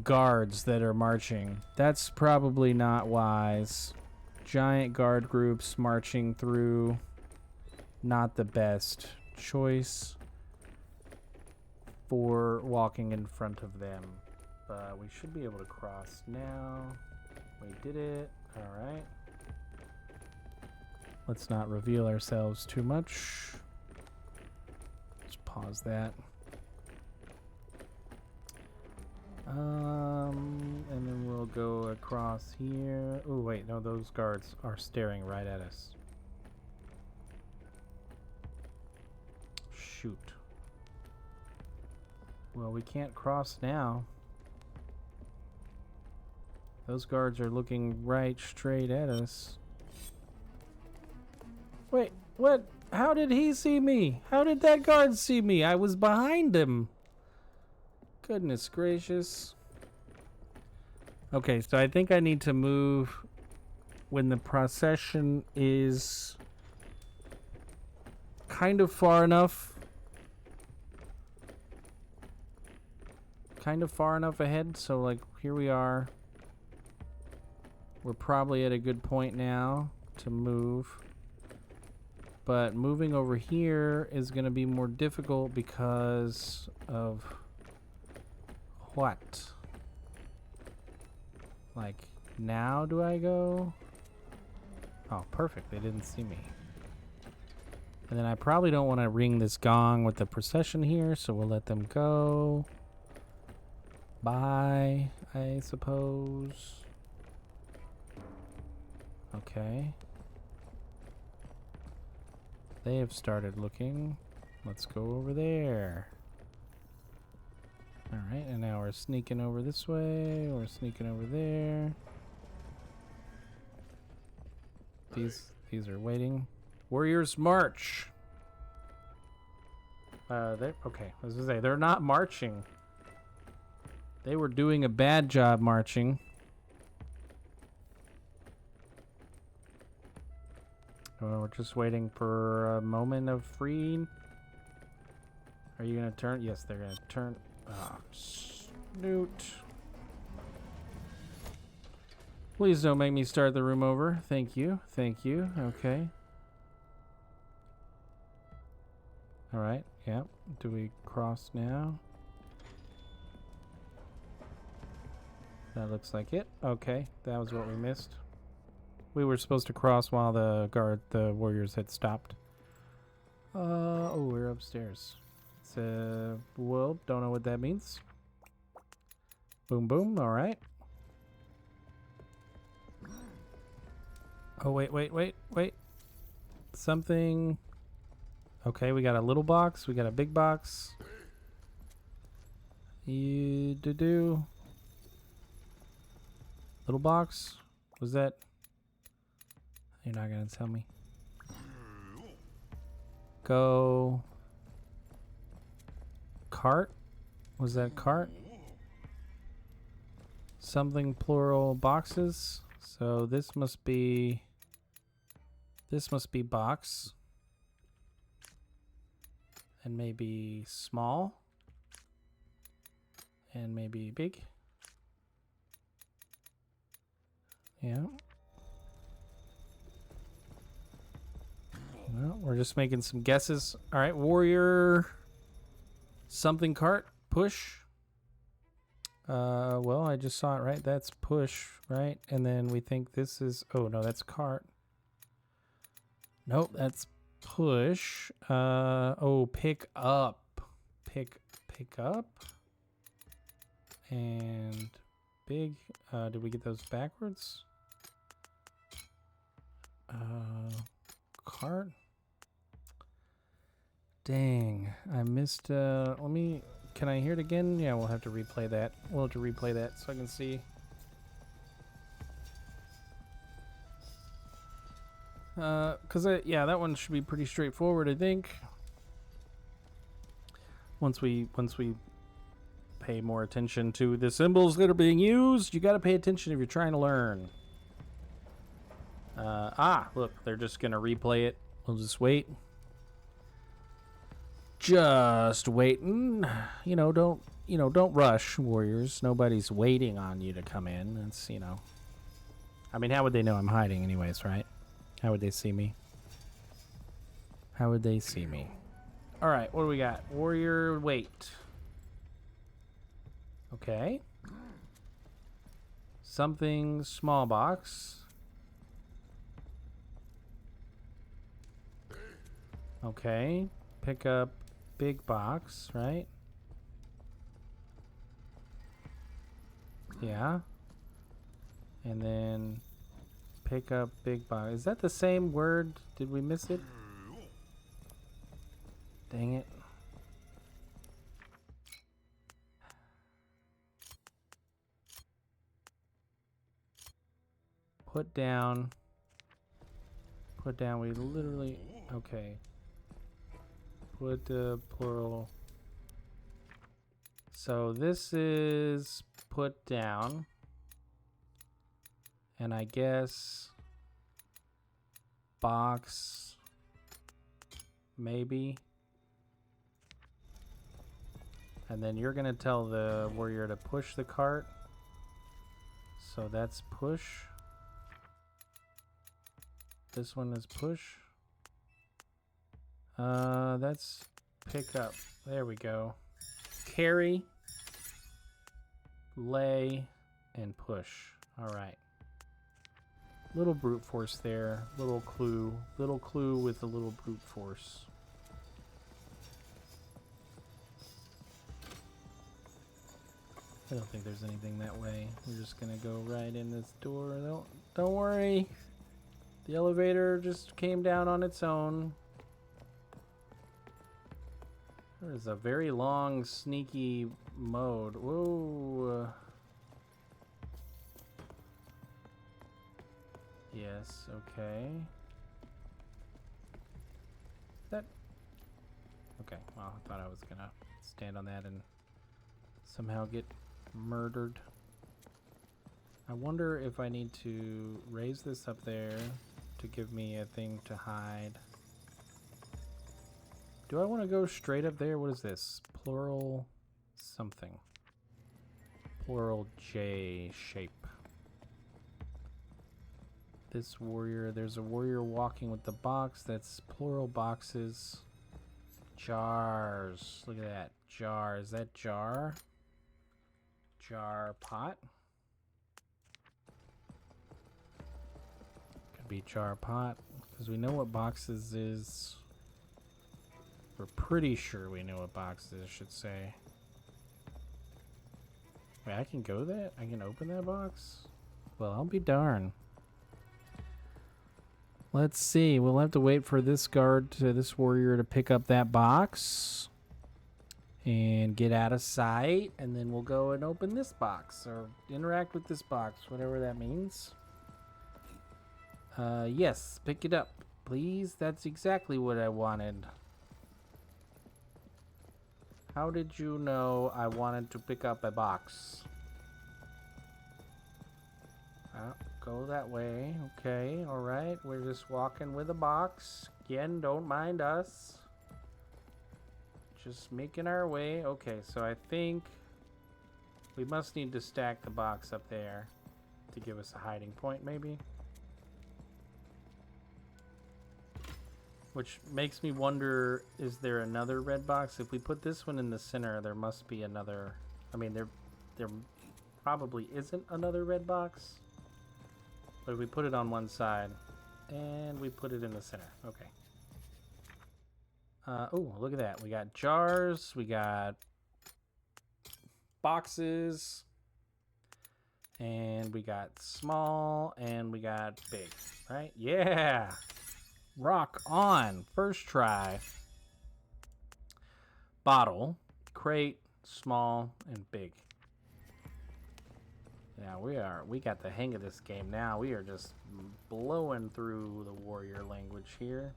guards that are marching. That's probably not wise. Giant guard groups marching through. Not the best choice for walking in front of them. But we should be able to cross now. We did it. All right. Let's not reveal ourselves too much. Let's pause that. And then we'll go across here. Oh, wait, no, those guards are staring right at us. Shoot. Well, we can't cross now. Those guards are looking right straight at us. Wait, what? How did he see me? How did that guard see me? I was behind him. Goodness gracious. Okay, so I think I need to move when the procession is kind of far enough kind of far enough ahead. So, like, here we are. We're probably at a good point now to move. But moving over here is going to be more difficult because of what? Like, now do I go? Oh, perfect. They didn't see me. And then I probably don't want to ring this gong with the procession here, so we'll let them go. Bye, I suppose. Okay. They have started looking. Let's go over there. Alright, and now we're sneaking over this way. We're sneaking over there. These are waiting. Warriors march. Okay. I was gonna say they're not marching. They were doing a bad job marching. We're just waiting for a moment of freeing. Are you gonna turn? Yes, they're gonna turn. Ah, snoot. Please don't make me start the room over. Thank you. Thank you. Okay. Alright. Yep. Do we cross now? That looks like it. Okay. That was what we missed. We were supposed to cross while the warriors had stopped. Oh, we're upstairs. It's well, don't know what that means. Boom, boom. All right. Oh, wait. Something. Okay, we got a little box. We got a big box. You do. Little box? Was that? You're not gonna tell me. Go. Cart? Was that cart? Something plural boxes. So this must be box. And maybe small. And maybe big. Yeah. Well, we're just making some guesses. All right, warrior something cart, push. Well, I just saw it, right? That's push, right? And then we think this is, oh no, that's cart. Nope, that's push. Oh, pick up. Pick up. And big. Did we get those backwards? Cart. Dang, I missed, can I hear it again? Yeah, we'll have to replay that. We'll have to replay that so I can see. Yeah, that one should be pretty straightforward, I think. Once we pay more attention to the symbols that are being used, you gotta pay attention if you're trying to learn. Look, they're just gonna replay it. We'll just wait. Just waiting. Don't rush, warriors. Nobody's waiting on you to come in. It's, I mean, how would they know I'm hiding anyways, right? How would they see me? How would they see me? All right, what do we got? Warrior, wait. Okay. Something small box. Okay. Pick up big box, right? Yeah. And then pick up big box. Is that the same word? Did we miss it? Dang it. Put down. Put down. We literally. Okay. Put the plural. So this is put down. And I guess box maybe. And then you're going to tell the warrior to push the cart. So that's push. This one is push. That's pick up. There we go. Carry, lay, and push. All right. Little brute force there. Little clue. Little clue with a little brute force. I don't think there's anything that way. We're just gonna go right in this door. Don't worry. The elevator just came down on its own. There's a very long, sneaky mode. Whoa. Yes, okay. Okay, well, I thought I was gonna stand on that and somehow get murdered. I wonder if I need to raise this up there to give me a thing to hide. Do I want to go straight up there? What is this? Plural something. Plural J shape. This warrior, there's a warrior walking with the box. That's plural boxes. Jars. Look at that. Jar. Is that jar? Jar pot? Could be jar pot. Because we know what boxes is. We're pretty sure we know what boxes is, should say. Wait, I can go that? I can open that box? Well, I'll be darned. Let's see. We'll have to wait for this this warrior to pick up that box and get out of sight, and then we'll go and open this box or interact with this box, whatever that means. Yes, pick it up, please. That's exactly what I wanted. How did you know I wanted to pick up a box? Go that way. Okay, alright. We're just walking with a box. Again, don't mind us. Just making our way. Okay, so I think we must need to stack the box up there to give us a hiding point, maybe. Which makes me wonder, is there another red box? If we put this one in the center, there must be another. I mean, there probably isn't another red box. But we put it on one side, and we put it in the center. Okay. Oh, look at that. We got jars, we got boxes, and we got small, and we got big, right? Yeah! Rock on. First try. Bottle, crate, small, and big. Yeah, we got the hang of this game now. We are just blowing through the warrior language here.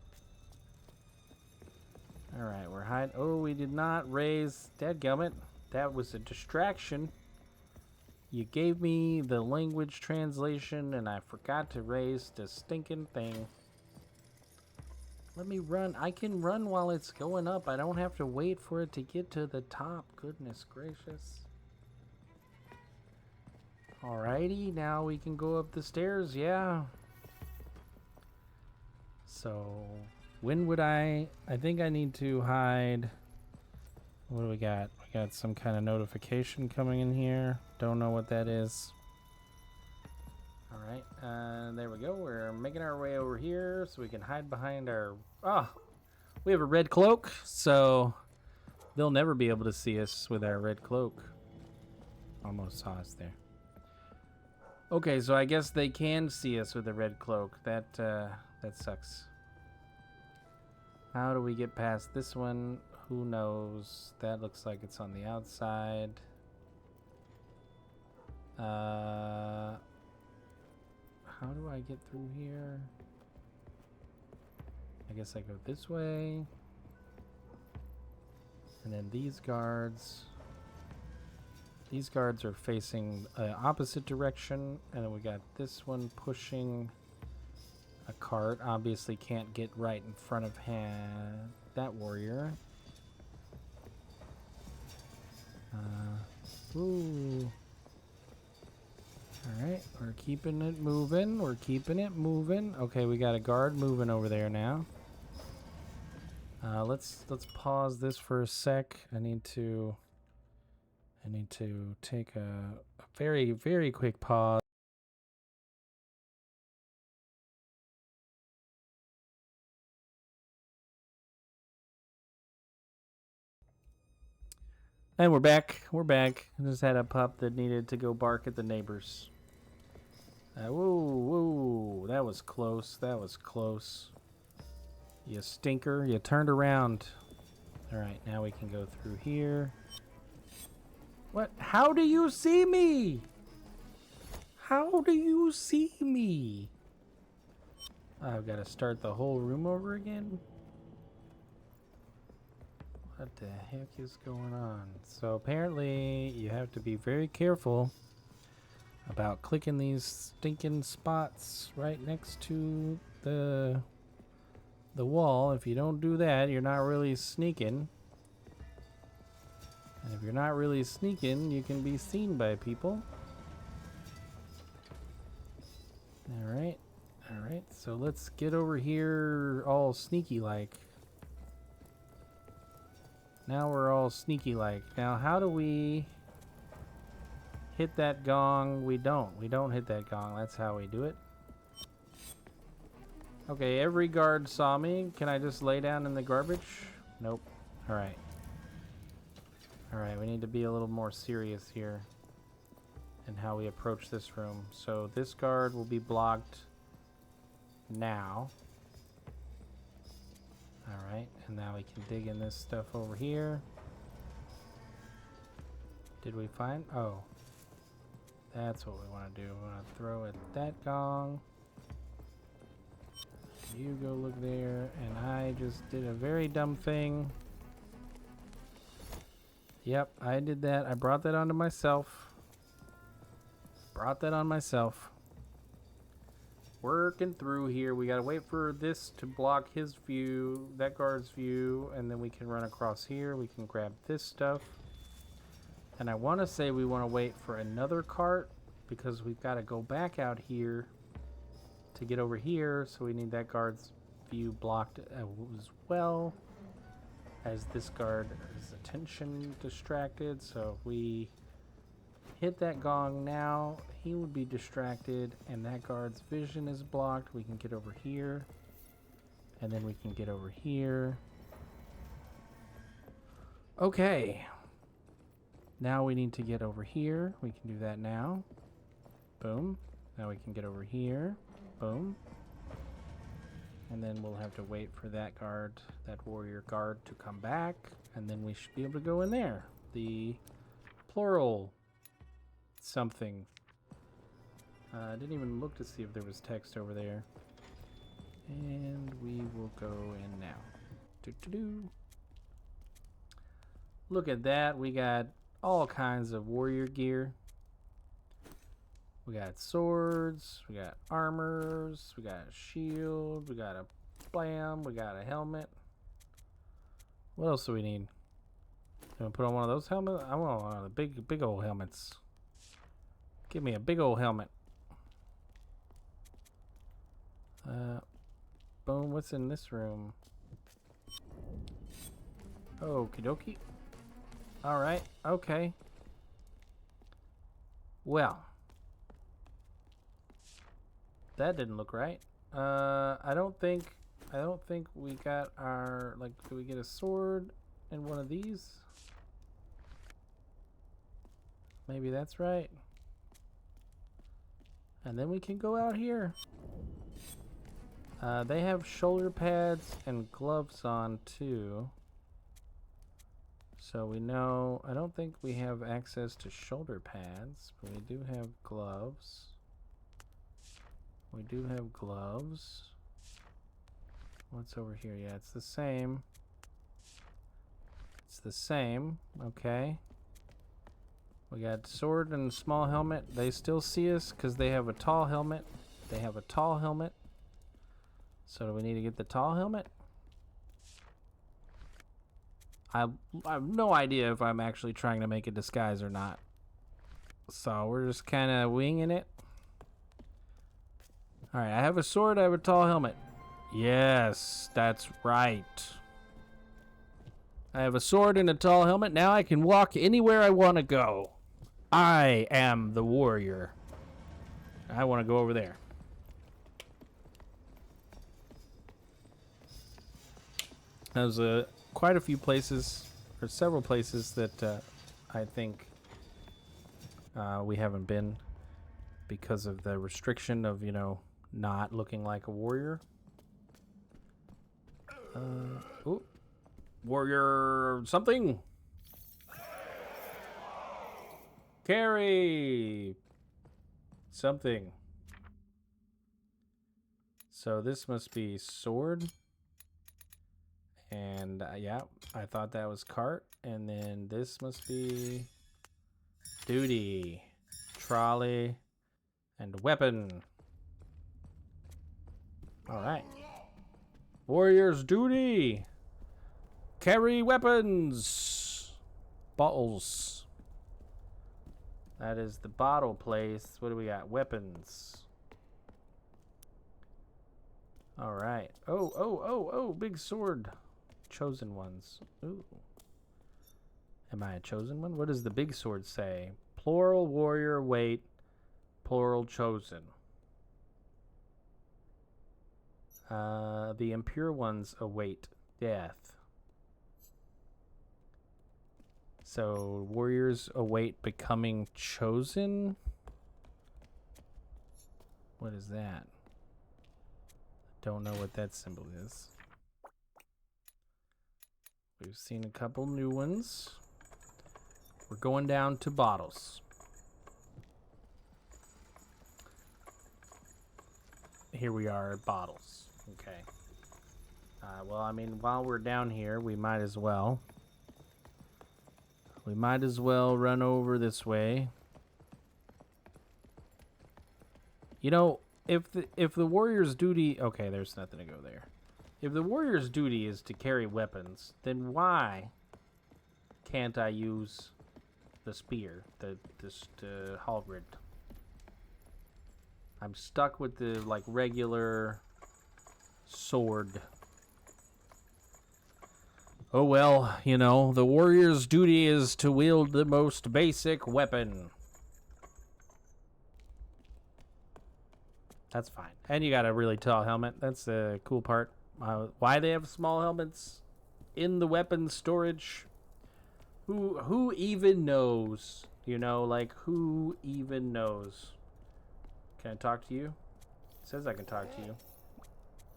Alright, we're hiding. Oh, we did not raise. Dadgummit. That was a distraction. You gave me the language translation and I forgot to raise the stinking thing. Let me run. I can run while it's going up. I don't have to wait for it to get to the top. Goodness gracious. Alrighty, now we can go up the stairs, yeah. So, when would I think I need to hide. What do we got? We got some kind of notification coming in here. Don't know what that is. Alright, there we go. We're making our way over here so we can hide behind our... Oh, we have a red cloak, so they'll never be able to see us with our red cloak. Almost saw us there. Okay, so I guess they can see us with a red cloak. That sucks. How do we get past this one? Who knows? That looks like it's on the outside. How do I get through here? I guess I go this way. And then these guards. These guards are facing opposite direction. And then we got this one pushing a cart. Obviously can't get right in front of that warrior. Ooh. Alright, we're keeping it moving. We're keeping it moving. Okay, we got a guard moving over there now. Let's pause this for a sec. I need to take a very, very quick pause. And we're back. We're back. I just had a pup that needed to go bark at the neighbors. Whoa, that was close. That was close. You stinker. You turned around. Alright, now we can go through here. What? How do you see me? How do you see me? I've got to start the whole room over again? What the heck is going on? So apparently you have to be very careful about clicking these stinking spots right next to the wall. If you don't do that, you're not really sneaking. And if you're not really sneaking, you can be seen by people. Alright. Alright, so let's get over here all sneaky like. Now we're all sneaky like. Now how do we hit that gong? We don't. We don't hit that gong. That's how we do it. Okay, every guard saw me. Can I just lay down in the garbage? Nope. Alright. Alright, we need to be a little more serious here in how we approach this room. So this guard will be blocked now. Alright, and now we can dig in this stuff over here. Did we find? Oh. That's what we want to do. We want to throw at that gong. You go look there, and I just did a very dumb thing. Yep, I did that. I brought that onto myself. Brought that on myself. Working through here. We gotta wait for this to block his view, that guard's view, and then we can run across here. We can grab this stuff. And I want to say we want to wait for another cart because we've got to go back out here to get over here. So we need that guard's view blocked as well as this guard's attention distracted. So if we hit that gong now, he would be distracted and that guard's vision is blocked. We can get over here and then we can get over here. Okay. Now we need to get over here. We can do that now. Boom. Now we can get over here. Boom. And then we'll have to wait for that guard, that warrior guard, to come back. And then we should be able to go in there. The plural something. I didn't even look to see if there was text over there. And we will go in now. Doo-doo-doo. Look at that. We got all kinds of warrior gear. We got swords, we got armors, we got a shield, we got a blam, we got a helmet. What else do we need? Gonna put on one of those helmets? I want one of the big old helmets. Give me a big old helmet. Boom, what's in this room? Okie dokie. Alright, okay. Well. That didn't look right. I don't think we got our, like, did we get a sword in one of these? Maybe that's right. And then we can go out here. They have shoulder pads and gloves on too. So we know, I don't think we have access to shoulder pads, but we do have gloves. We do have gloves. What's over here? Yeah, it's the same. It's the same. Okay. We got sword and small helmet. They still see us because they have a tall helmet. They have a tall helmet. So do we need to get the tall helmet? I have no idea if I'm actually trying to make a disguise or not. So we're just kind of winging it. All right, I have a sword, I have a tall helmet. Yes, that's right. I have a sword and a tall helmet. Now I can walk anywhere I want to go. I am the warrior. I want to go over there. There's quite a few places, or several places that I think we haven't been because of the restriction of, you know, not looking like a warrior. Ooh. Warrior something. Carry something. So this must be sword. And yeah, I thought that was cart. And then this must be duty, trolley, and weapon. All right. Warrior's duty. Carry weapons. Bottles. That is the bottle place. What do we got? Weapons. All right. Oh, big sword. Chosen ones. Ooh. Am I a chosen one? What does the big sword say? Plural warrior wait. Plural chosen. The impure ones await death. So warriors await becoming chosen? What is that? Don't know what that symbol is. We've seen a couple new ones. We're going down to bottles. Here we are at bottles. Okay. Well, I mean, while we're down here, we might as well. We might as well run over this way. You know, if the warrior's duty... Okay, there's nothing to go there. If the warrior's duty is to carry weapons, then why can't I use the spear, the halberd? I'm stuck with the, like, regular sword. Oh well, you know, the warrior's duty is to wield the most basic weapon. That's fine. And you got a really tall helmet. That's the cool part. Why they have small helmets in the weapons storage? Who even knows? You know, like, who even knows? Can I talk to you? It says I can talk to you.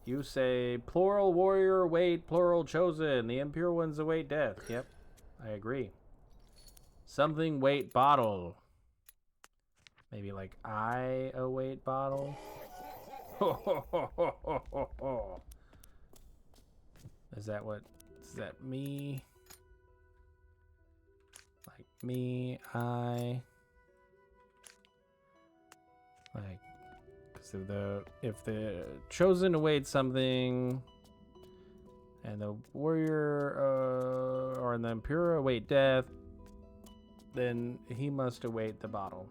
You say, plural warrior await, plural chosen. The impure ones await death. Yep, I agree. Something wait bottle. Maybe like I await bottle. Is that what? Is that me? Like me, I. Like. So if the chosen awaits something, and the warrior or the impure await death, then he must await the bottle.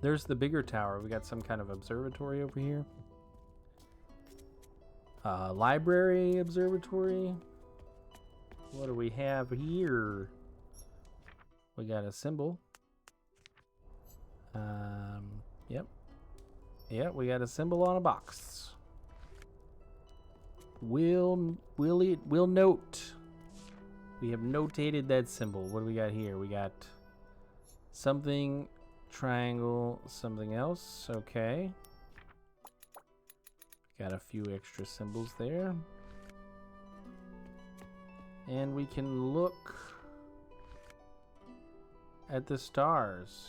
There's the bigger tower. We got some kind of observatory over here. Library observatory. What do we have here? We got a symbol. Yep. Yeah, we got a symbol on a box. We'll note. We have notated that symbol. What do we got here? We got something, triangle, something else. Okay. Got a few extra symbols there. And we can look at the stars.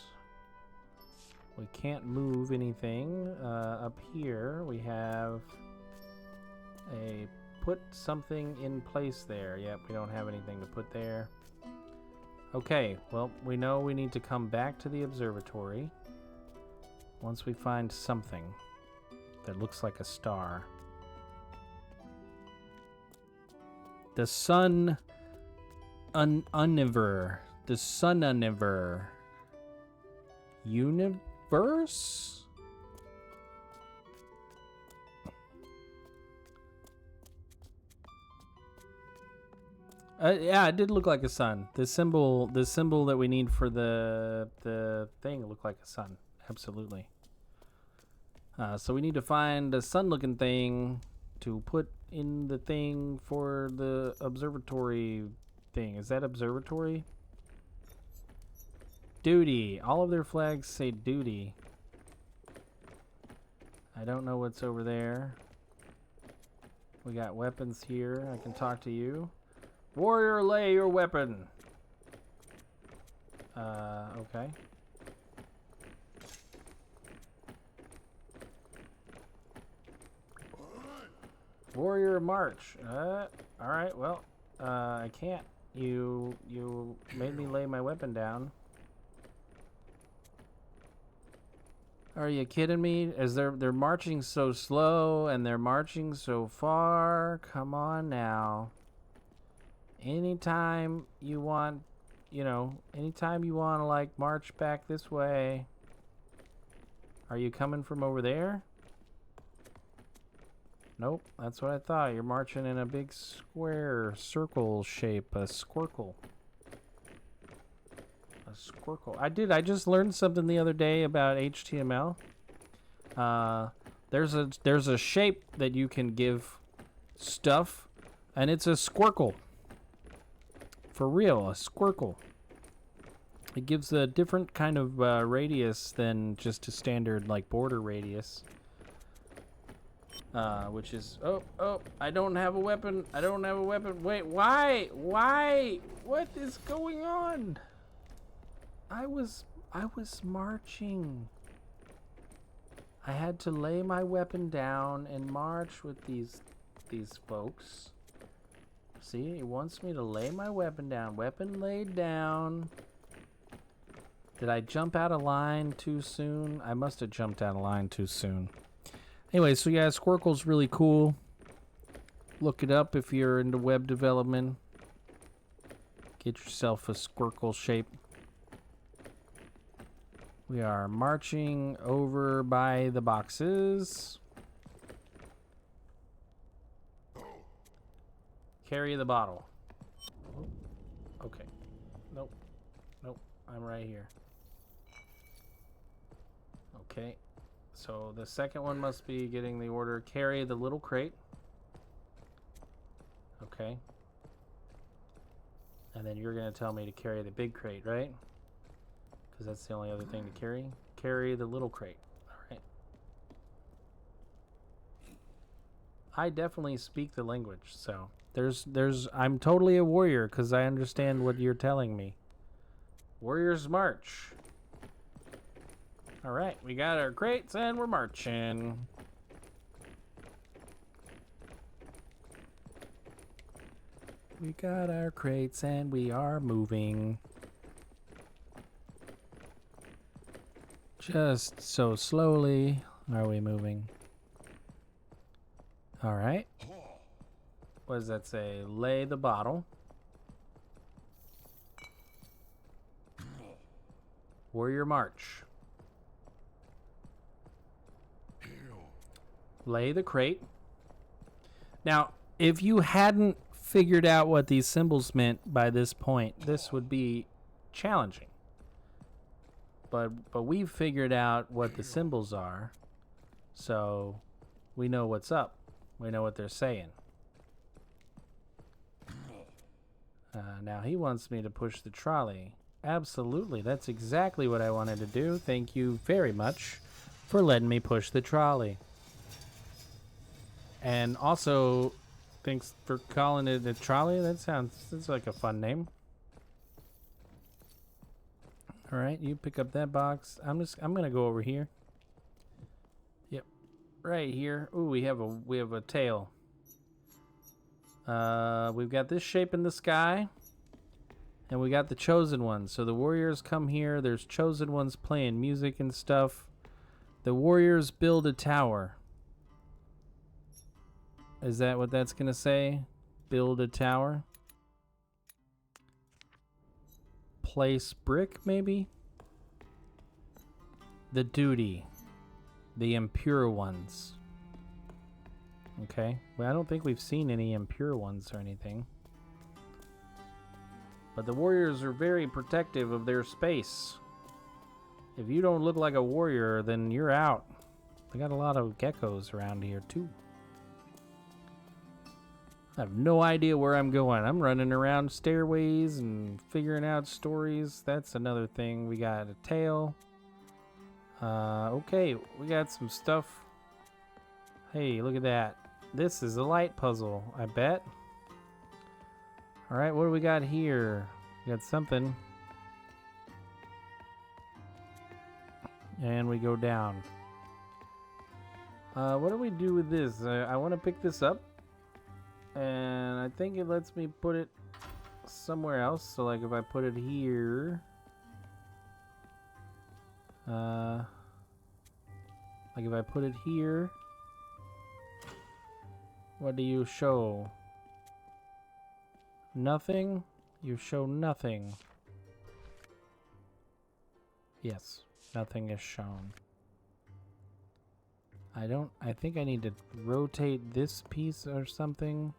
We can't move anything. Up here we have a put something in place there. Yep, we don't have anything to put there. Okay, well, we know we need to come back to the observatory once we find something that looks like a star. The sun univer. The sun univer. Universe? Yeah, it did look like a sun. The symbol that we need for the thing looked like a sun. Absolutely. So we need to find a sun-looking thing to put in the thing for the observatory thing. Is that observatory? Duty. All of their flags say duty. I don't know what's over there. We got weapons here. I can talk to you. Warrior, lay your weapon. Okay. Warrior march. Alright, well, I can't. You made me lay my weapon down. Are you kidding me? They're marching so slow and they're marching so far. Come on now. Anytime you want, anytime you want to like march back this way. Are you coming from over there? Nope, that's what I thought. You're marching in a big square, circle shape, a squircle. A squircle. I just learned something the other day about HTML. There's a shape that you can give stuff, and it's a squircle. For real, a squircle. It gives a different kind of radius than just a standard like border radius. Which is I don't have a weapon. Wait, why? What is going on? I was marching. I had to lay my weapon down and march with these folks. See, he wants me to lay my weapon down. Weapon laid down. Did I jump out of line too soon? I must have jumped out of line too soon. Anyway, so yeah, Squircle's really cool. Look it up if you're into web development. Get yourself a Squircle shape. We are marching over by the boxes. Carry the bottle. Okay. Nope. I'm right here. Okay. So the second one must be getting the order. Carry the little crate. Okay. And then you're going to tell me to carry the big crate, right? Because that's the only other thing to carry. Carry the little crate. All right. I definitely speak the language, so I'm totally a warrior because I understand what you're telling me. Warriors march. All right, we got our crates and we're marching. We got our crates and we are moving. Just so slowly are we moving. All right. What does that say? Lay the bottle. Warrior march. Lay the crate. Now, if you hadn't figured out what these symbols meant by this point, this would be challenging. But we've figured out what the symbols are, so we know what's up. We know what they're saying. Now he wants me to push the trolley. Absolutely, that's exactly what I wanted to do. Thank you very much for letting me push the trolley. And also, thanks for calling it a trolley. That's like a fun name. All right, you pick up that box. I'm gonna go over here. Yep, right here. Ooh, we have a tail. We've got this shape in the sky, and we got the chosen ones. So the warriors come here. There's chosen ones playing music and stuff. The warriors build a tower. Is that what that's gonna say? Build a tower. Place brick, maybe? The duty. The impure ones. Okay. Well, I don't think we've seen any impure ones or anything. But the warriors are very protective of their space. If you don't look like a warrior, then you're out. They got a lot of geckos around here, too. I have no idea where I'm going. I'm running around stairways and figuring out stories. That's another thing. We got a tail. Okay, we got some stuff. Hey, look at that. This is a light puzzle, I bet. Alright, what do we got here? We got something. And we go down. What do we do with this? I want to pick this up. And I think it lets me put it somewhere else. So like if I put it here. Like if I put it here. What do you show? Nothing? You show nothing. Yes, nothing is shown. I think I need to rotate this piece or something.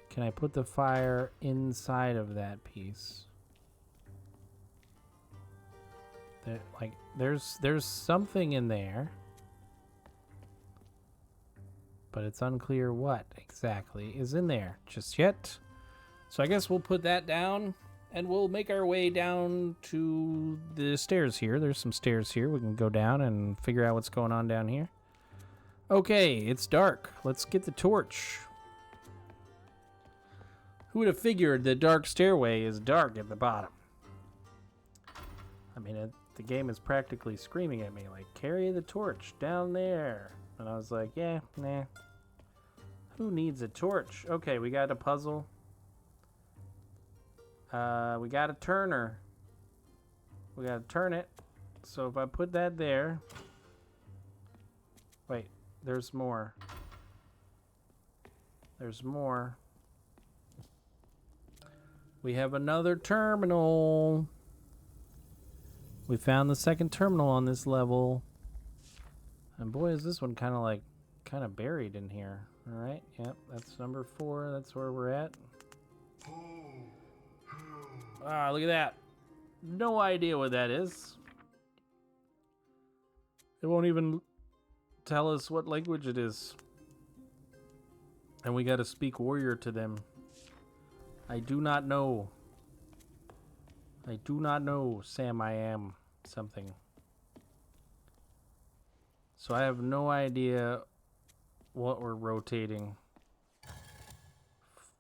Can I put the fire inside of that piece? There's something in there. But it's unclear what exactly is in there just yet. So I guess we'll put that down and we'll make our way down to the stairs here. There's some stairs here. We can go down and figure out what's going on down here. Okay, it's dark. Let's get the torch. Who would have figured the dark stairway is dark at the bottom? I mean, the game is practically screaming at me like, carry the torch down there. And I was like, yeah, nah. Who needs a torch? Okay, we got a puzzle. We got a turner. We gotta turn it. So if I put that there. Wait, there's more. There's more. We have another terminal. We found the second terminal on this level. And boy, is this one kind of buried in here. All right, yep, that's number 4. That's where we're at. Ah, look at that. No idea what that is. It won't even tell us what language it is. And we got to speak warrior to them. I do not know. I do not know, Sam, I am something. So I have no idea what we're rotating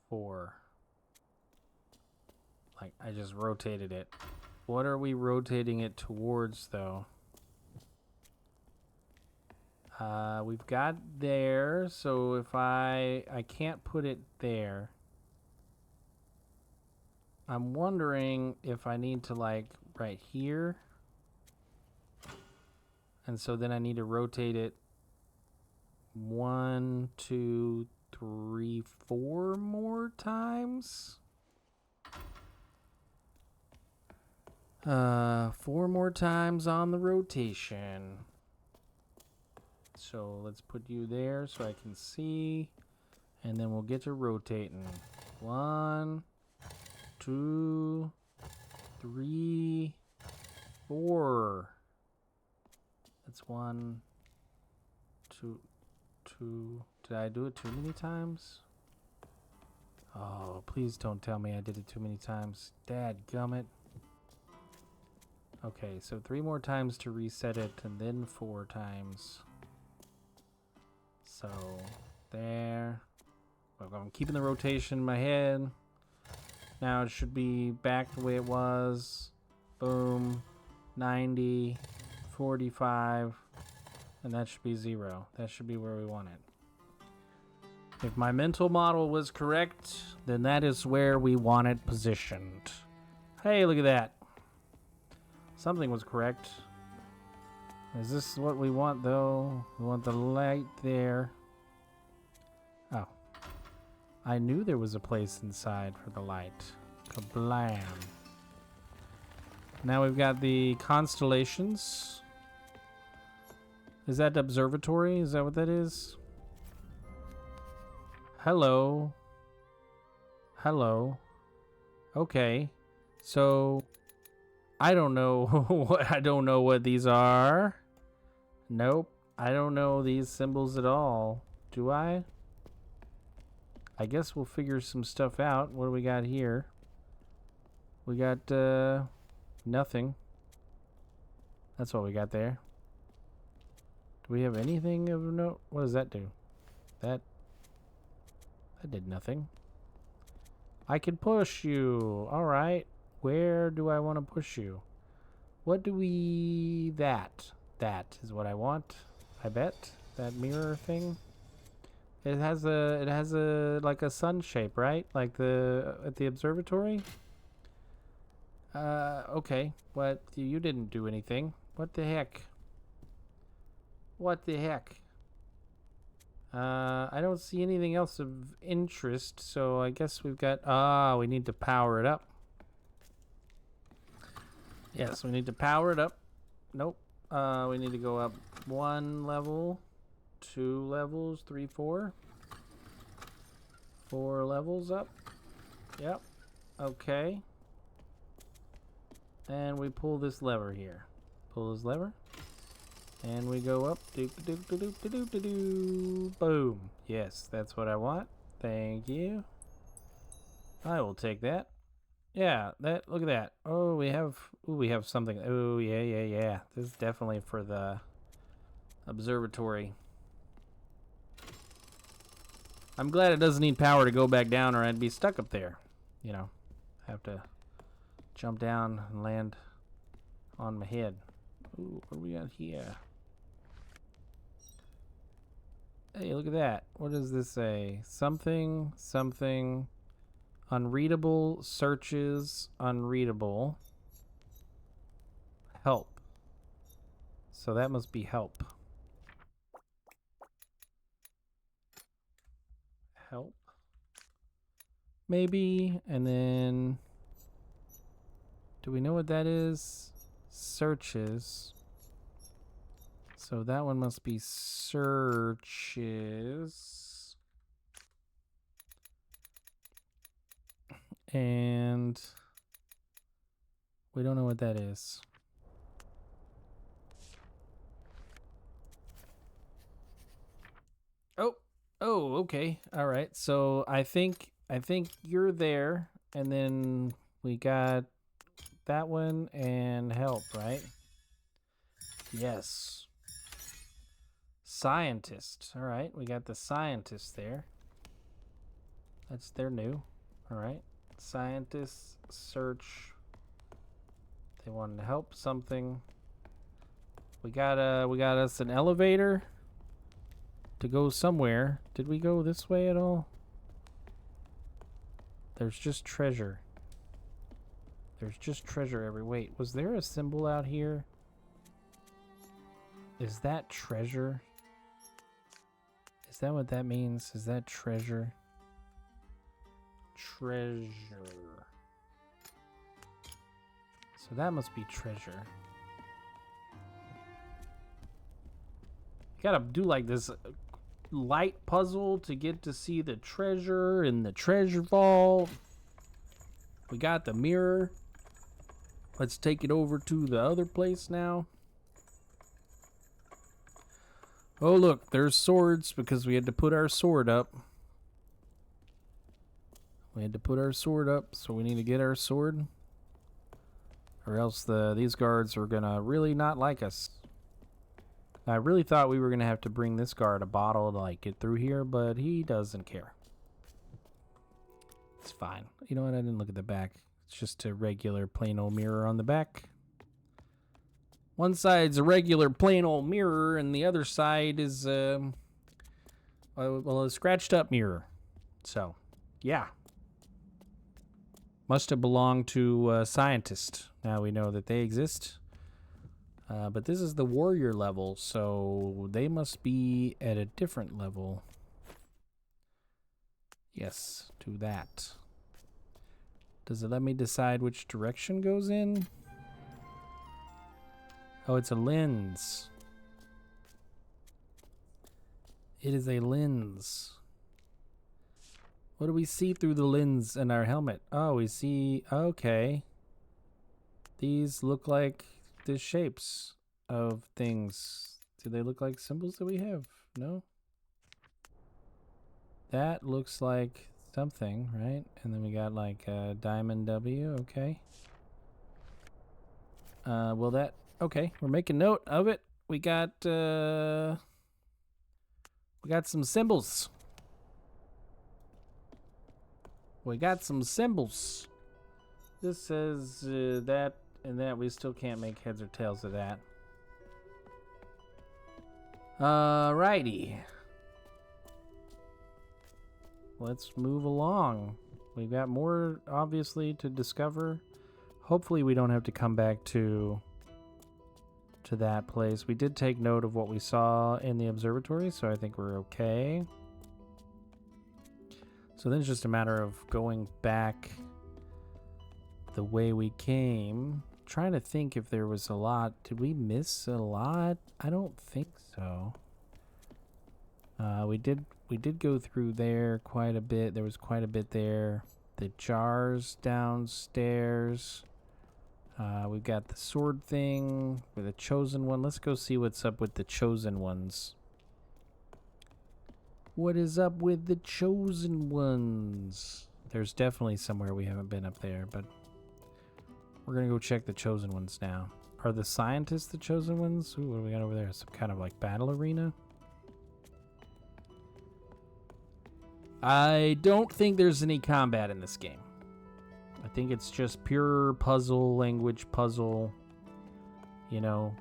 for. Like, I just rotated it. What are we rotating it towards, though? We've got there, so if I can't put it there. I'm wondering if I need to, like, right here. And so then I need to rotate it 1, 2, 3, 4 more times. 4 more times on the rotation. So let's put you there so I can see. And then we'll get to rotating. 1, 2, 3, 4. That's 1, 2. Did I do it too many times? Oh, please don't tell me I did it too many times. Dadgummit. Okay, so 3 more times to reset it, and then 4 times. So, there. I'm keeping the rotation in my head. Now it should be back the way it was. Boom. 90. 45. And that should be 0. That should be where we want it. If my mental model was correct, then that is where we want it positioned. Hey, look at that. Something was correct. Is this what we want, though? We want the light there. Oh. I knew there was a place inside for the light. Kablam. Now we've got the constellations. Is that observatory? Is that what that is? Hello. Hello. Okay. So I don't know I don't know what these are. Nope. I don't know these symbols at all. Do I? I guess we'll figure some stuff out. What do we got here? We got nothing. That's what we got there. Do we have anything of note? What does that do? That did nothing. I can push you. All right. Where do I want to push you? What do we... That is what I want. I bet. That mirror thing. It has a like a sun shape, right? Like at the observatory? Okay. What? You didn't do anything. What the heck? What the heck? I don't see anything else of interest, so I guess we've got... we need to power it up. Yes, we need to power it up. Nope. We need to go up 1 level, 2 levels, 3, 4. 4 levels up. Yep. Okay. And we pull this lever here. Pull this lever. And we go up. Boom. Yes, that's what I want. Thank you. I will take that. Yeah, look at that. Oh, we have something. Oh, yeah. This is definitely for the observatory. I'm glad it doesn't need power to go back down or I'd be stuck up there. You know, have to jump down and land on my head. Ooh, what do we got here? Hey, look at that. What does this say? Something. Unreadable, searches, unreadable. Help. So that must be help. Help. Maybe, and then... Do we know what that is? Searches. So that one must be searches. And we don't know what that is. Oh, okay. All right. So I think you're there, and then we got that one and help, right? Yes. Scientist. All right. We got the scientist there. They're new. All right. Scientists search. They wanted to help something. We got us an elevator to go somewhere. Did we go this way at all? There's just treasure. There's just treasure everywhere. Wait, was there a symbol out here? Is that treasure? Is that what that means? Is that treasure? Treasure. So that must be treasure. You gotta do like this light puzzle to get to see the treasure in the treasure vault. We got the mirror. Let's take it over to the other place now. Oh look, there's swords because we had to put our sword up. We had to put our sword up, so we need to get our sword. Or else these guards are gonna really not like us. I really thought we were gonna have to bring this guard a bottle to like get through here, but he doesn't care. It's fine. You know what? I didn't look at the back. It's just a regular plain old mirror on the back. One side's a regular plain old mirror, and the other side is a scratched up mirror. So, yeah. Must have belonged to a scientist. Now we know that they exist. But this is the warrior level, so they must be at a different level. Yes, to that. Does it let me decide which direction goes in? Oh, it's a lens. It is a lens. What do we see through the lens in our helmet? Oh, we see... Okay. These look like the shapes of things. Do they look like symbols that we have? No? That looks like something, right? And then we got like a diamond W. Okay. Well, that... Okay, we're making note of it. We got some symbols. We got some symbols. This says that and that. We still can't make heads or tails of that. Alrighty. Let's move along. We've got more, obviously, to discover. Hopefully we don't have to come back to that place. We did take note of what we saw in the observatory, so I think we're okay. So then it's just a matter of going back the way we came. Trying to think if there was a lot. Did we miss a lot? I don't think so. We did go through there quite a bit. There was quite a bit there. The jars downstairs. We've got the sword thing with the chosen one. Let's go see what's up with the chosen ones. What is up with the chosen ones? There's definitely somewhere we haven't been up there, but we're gonna go check the chosen ones now. Are the scientists the chosen ones? Ooh, what do we got over there? Some kind of like battle arena? I don't think there's any combat in this game. I think it's just pure puzzle, language puzzle. You know.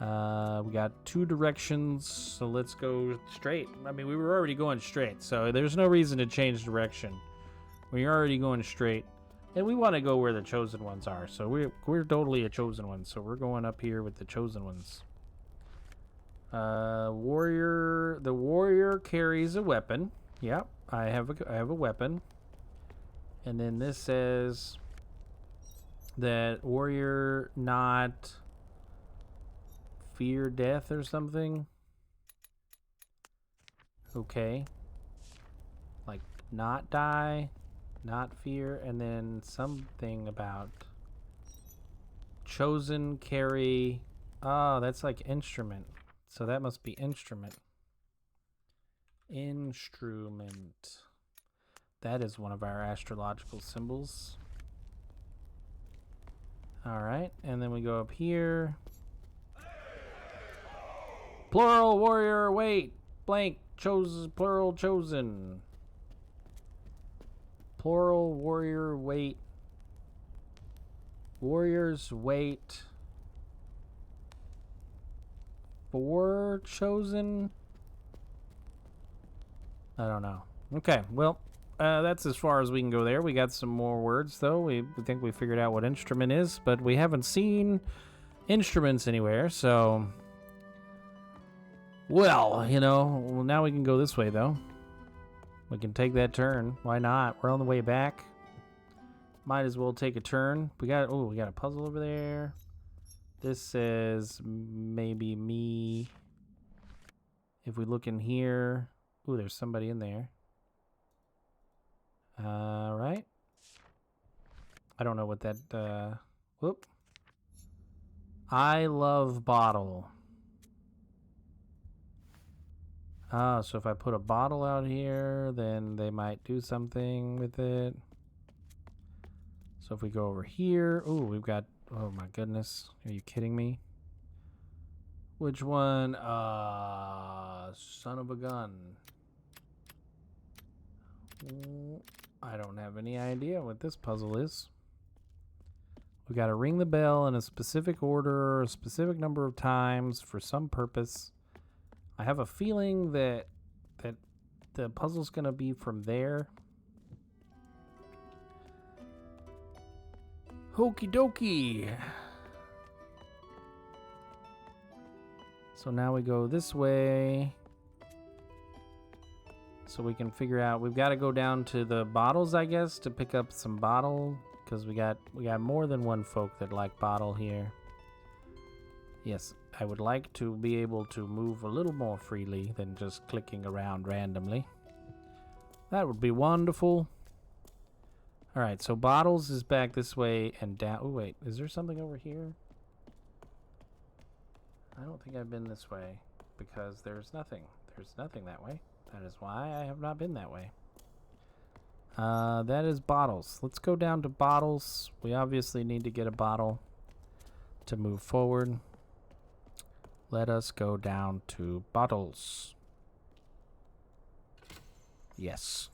We got two directions, so let's go straight. I mean, we were already going straight, so there's no reason to change direction. We're already going straight. And we want to go where the chosen ones are, so we're totally a chosen one, so we're going up here with the chosen ones. Warrior. The warrior carries a weapon. Yep, I have a weapon. And then this says that warrior not fear death or something. Okay. Like not die, not fear, and then something about chosen carry. Oh, that's like instrument. So that must be instrument. Instrument. That is one of our astrological symbols. Alright, and then we go up here. Plural warrior, wait. Blank, chose, plural chosen. Plural warrior, wait. Warriors, wait. For chosen? I don't know. Okay, well, that's as far as we can go there. We got some more words, though. We think we figured out what instrument is, but we haven't seen instruments anywhere, so... Well, you know, now we can go this way, though. We can take that turn. Why not? We're on the way back. Might as well take a turn. We got a puzzle over there. This says maybe me. If we look in here... Ooh, there's somebody in there. Right? I don't know what that, whoop. I love bottle. Ah, so if I put a bottle out here, then they might do something with it. So if we go over here, ooh, we've got, oh my goodness. Are you kidding me? Which one? Son of a gun. I don't have any idea what this puzzle is. We got to ring the bell in a specific order, a specific number of times for some purpose. I have a feeling that the puzzle's gonna be from there. Okie dokie. So now we go this way. So we can figure out, we've got to go down to the bottles, I guess, to pick up some bottle, because we got more than one folk that like bottle here. Yes, I would like to be able to move a little more freely than just clicking around randomly. That would be wonderful. Alright, so bottles is back this way and down. Oh, wait, is there something over here? I don't think I've been this way because there's nothing. There's nothing that way. That is why I have not been that way. That is bottles. Let's go down to bottles. We obviously need to get a bottle to move forward. Let us go down to bottles. Yes.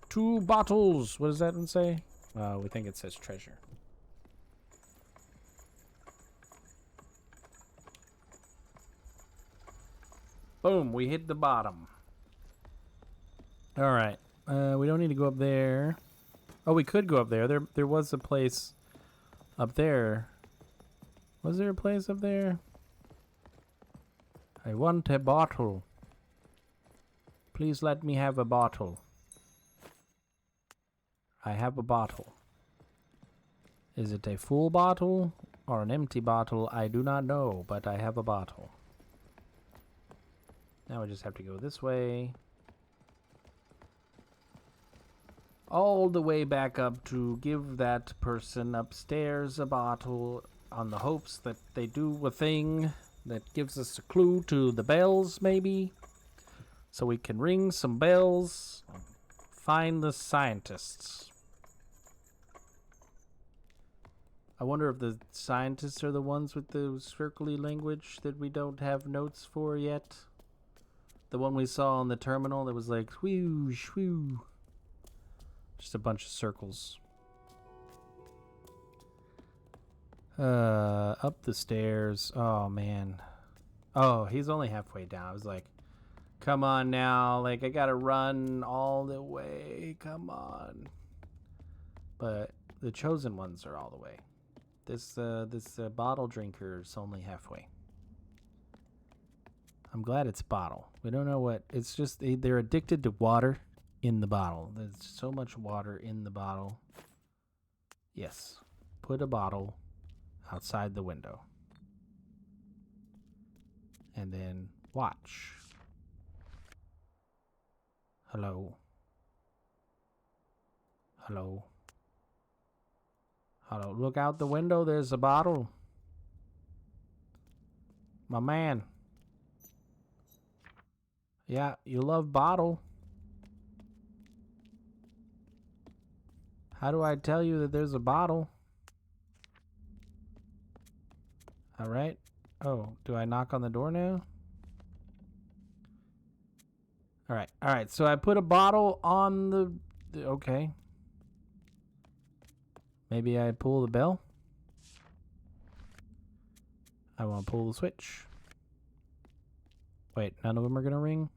2 bottles. What does that one say? We think it says treasure. Boom, we hit the bottom. All right. We don't need to go up there. Oh, we could go up there. There was a place up there. Was there a place up there? I want a bottle. Please let me have a bottle. I have a bottle. Is it a full bottle or an empty bottle? I do not know, but I have a bottle. Now we just have to go this way. All the way back up to give that person upstairs a bottle on the hopes that they do a thing that gives us a clue to the bells, maybe. So we can ring some bells, find the scientists. I wonder if the scientists are the ones with the circly language that we don't have notes for yet. The one we saw on the terminal that was like, whoosh, whoo. Just a bunch of circles. Up the stairs. Oh, man. Oh, he's only halfway down. I was like, come on now. Like, I gotta run all the way. Come on. But the chosen ones are all the way. This bottle drinker is only halfway. I'm glad it's bottle. We don't know what. It's just they're addicted to water in the bottle. There's so much water in the bottle. Yes. Put a bottle outside the window. And then watch. Hello. Hello. Hello. Look out the window. There's a bottle. My man. Yeah, you love bottle. How do I tell you that there's a bottle? All right. Oh, do I knock on the door now? All right. All right. So I put a bottle on the okay. Maybe I pull the bell. I want to pull the switch. Wait, none of them are going to ring?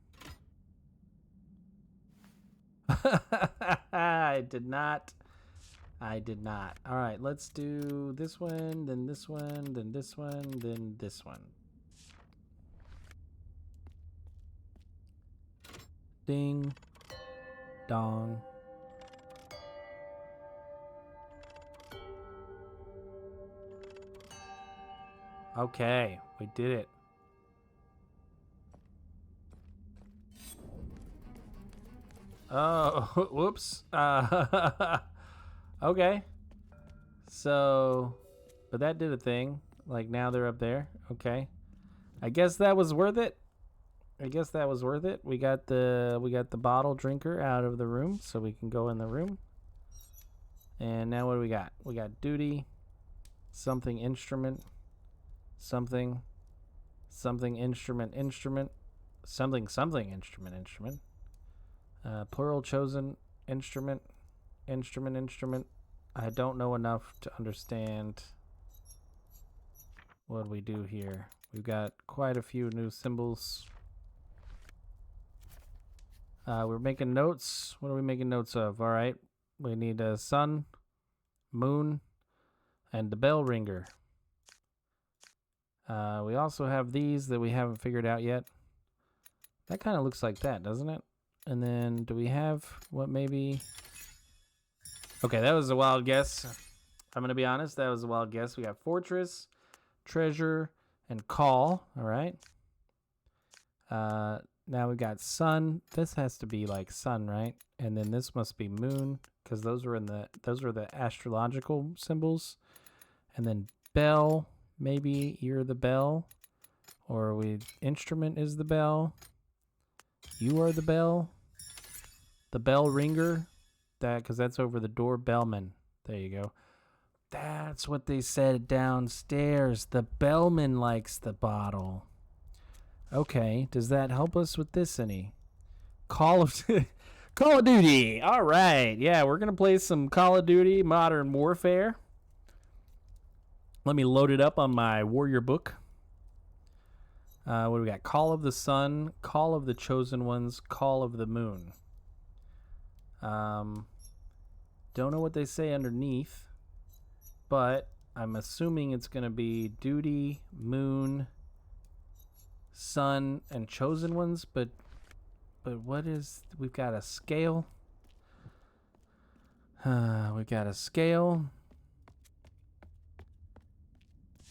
I did not. All right, let's do this one, then this one, then this one, then this one. Ding. Dong. Okay, we did it. Oh, whoops. Okay. So, but that did a thing. Like now they're up there. Okay. I guess that was worth it. We got the bottle drinker out of the room so we can go in the room. And now what do we got? We got duty, something instrument, something instrument, something instrument. Plural chosen instrument. I don't know enough to understand what we do here. We've got quite a few new symbols. We're making notes. What are we making notes of? All right. We need a sun, moon, and the bell ringer. We also have these that we haven't figured out yet. That kind of looks like that, doesn't it? And then do we have what maybe... Okay, that was a wild guess. I'm going to be honest. That was a wild guess. We got fortress, treasure, and call. All right. Now we got sun. This has to be like sun, right? And then this must be moon, because those are the astrological symbols. And then bell, maybe you're the bell, or instrument is the bell. You are the bell. The bell ringer, because that's over the door. Bellman. There you go. That's what they said downstairs. The bellman likes the bottle. Okay, does that help us with this any? Call of Duty. All right. Yeah, we're going to play some Call of Duty Modern Warfare. Let me load it up on my warrior book. What do we got? Call of the Sun, Call of the Chosen Ones, Call of the Moon. Don't know what they say underneath, but I'm assuming it's going to be Duty, Moon, Sun, and Chosen Ones, but what is... We've got a scale. We've got a scale.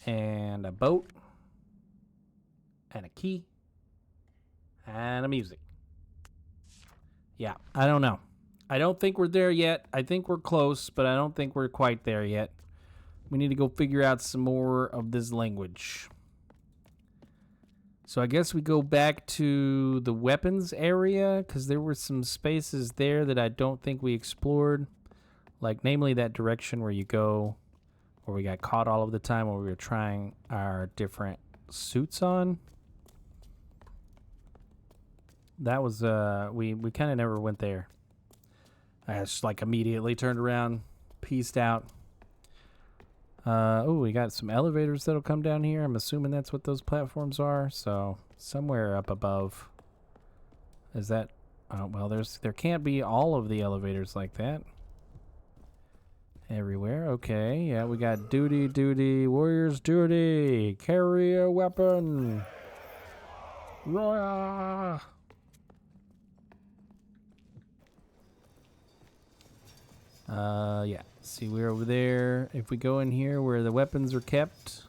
And a boat. And a key. And a music. Yeah, I don't know. I don't think we're there yet. I think we're close, but I don't think we're quite there yet. We need to go figure out some more of this language. So I guess we go back to the weapons area, because there were some spaces there that I don't think we explored. Like, namely that direction where you go, where we got caught all of the time when we were trying our different suits on. That was, we kind of never went there. I just, like, immediately turned around, peaced out. Oh, we got some elevators that'll come down here. I'm assuming that's what those platforms are. So somewhere up above. Is that? Well, there can't be all of the elevators like that. Everywhere. Okay. Yeah, we got duty, warriors duty. Carry a weapon. Rah! Yeah. See, we're over there. If we go in here where the weapons are kept,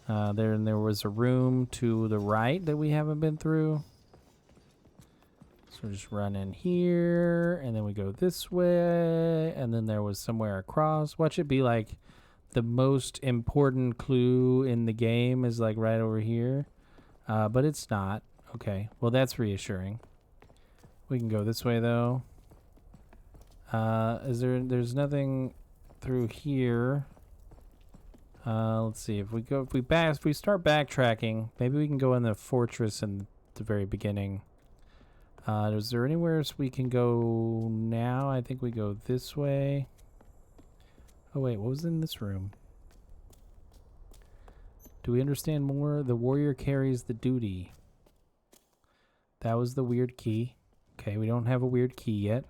there was a room to the right that we haven't been through. So just run in here, and then we go this way, and then there was somewhere across. Watch it be like the most important clue in the game is like right over here, but it's not. Okay, well that's reassuring. We can go this way though. There's nothing through here. Let's see if we start backtracking, maybe we can go in the fortress in the very beginning. Is there anywhere else we can go now? I think we go this way. Oh wait, what was in this room? Do we understand more? The warrior carries the duty. That was the weird key. Okay, we don't have a weird key yet.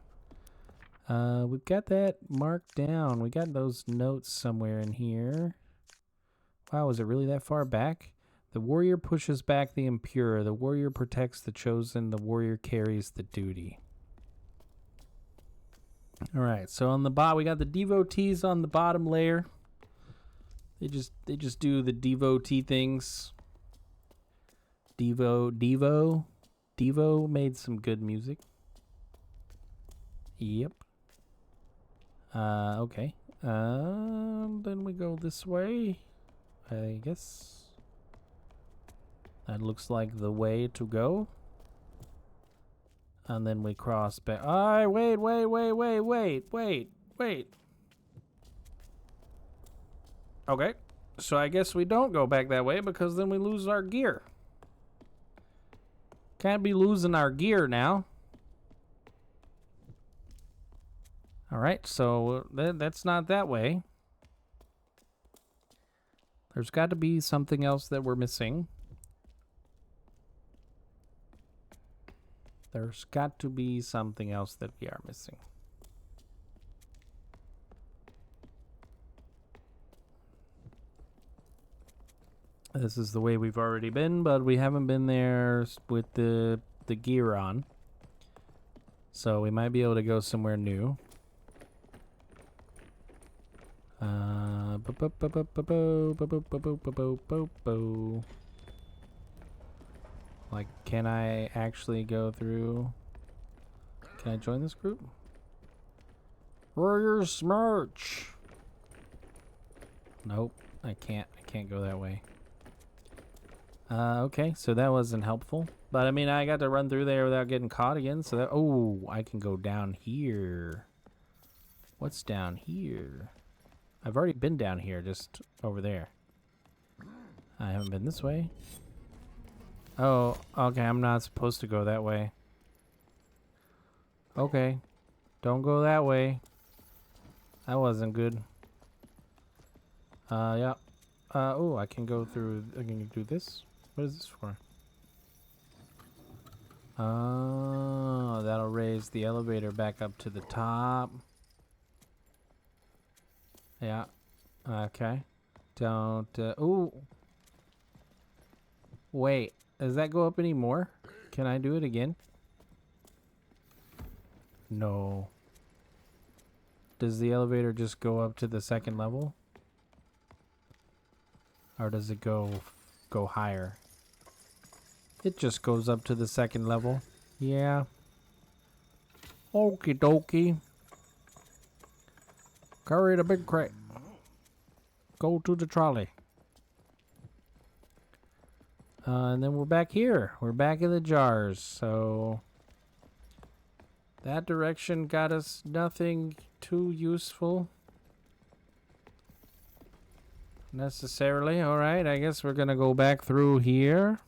We've got that marked down. We got those notes somewhere in here. Wow, is it really that far back? The warrior pushes back the impure. The warrior protects the chosen. The warrior carries the duty. All right, so on the bottom, we got the devotees on the bottom layer. They just do the devotee things. Devo made some good music. Yep. Okay. Then we go this way, I guess. That looks like the way to go. And then we cross back. Wait. Okay. So I guess we don't go back that way because then we lose our gear. Can't be losing our gear now. Alright, so that's not that way. There's got to be something else that we're missing. There's got to be something else that we are missing. This is the way we've already been, but we haven't been there with the gear on. So we might be able to go somewhere new. Like, can I actually go through? Can I join this group? Warrior Smirch. Nope, I can't. I can't go that way. Okay, so that wasn't helpful. But I mean, I got to run through there without getting caught again. So that, oh, I can go down here. What's down here? I've already been down here, just over there. I haven't been this way. Oh, okay, I'm not supposed to go that way. Okay, don't go that way. That wasn't good. Yeah. Oh, I can go through, I can do this? What is this for? Oh, that'll raise the elevator back up to the top. Yeah. Okay. Don't, ooh. Wait, does that go up anymore? Can I do it again? No. Does the elevator just go up to the second level? Or does it go higher? It just goes up to the second level. Yeah. Okie dokie. Carry the big crate. Go to the trolley. And then we're back here. We're back in the jars. So that direction got us nothing too useful. Necessarily. Alright, I guess we're gonna go back through here.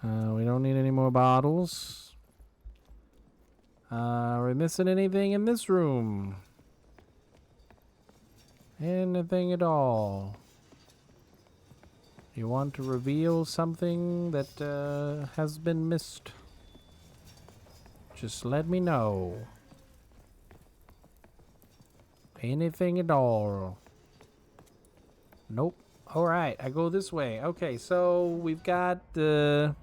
We don't need any more bottles. Are we missing anything in this room? Anything at all? You want to reveal something that has been missed? Just let me know. Anything at all? Nope. Alright, I go this way. Okay, so we've got the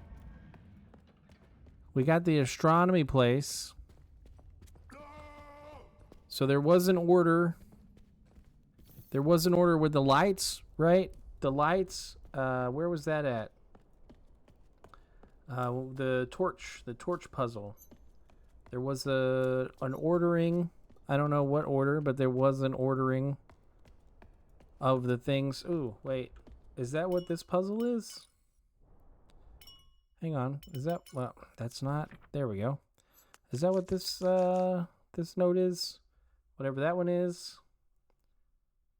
astronomy place. So there was an order. There was an order with the lights, right? The lights, where was that at? The torch puzzle. There was an ordering. I don't know what order, but there was an ordering of the things. Ooh, wait. Is that what this puzzle is? Hang on. Is that, well, that's not, there we go. Is that what this note is? Whatever that one is.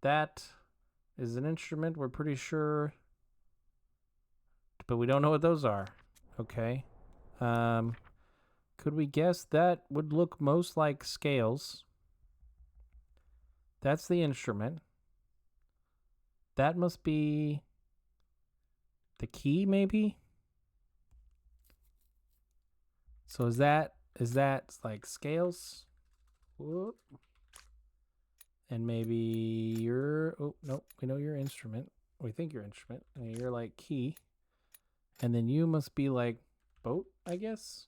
That is an instrument, we're pretty sure. But we don't know what those are. Okay. Could we guess that would look most like scales? That's the instrument. That must be the key, maybe? So is that like scales? Whoop. And maybe your, oh, nope, we know your instrument. We think your instrument. And you're like key. And then you must be like boat, I guess?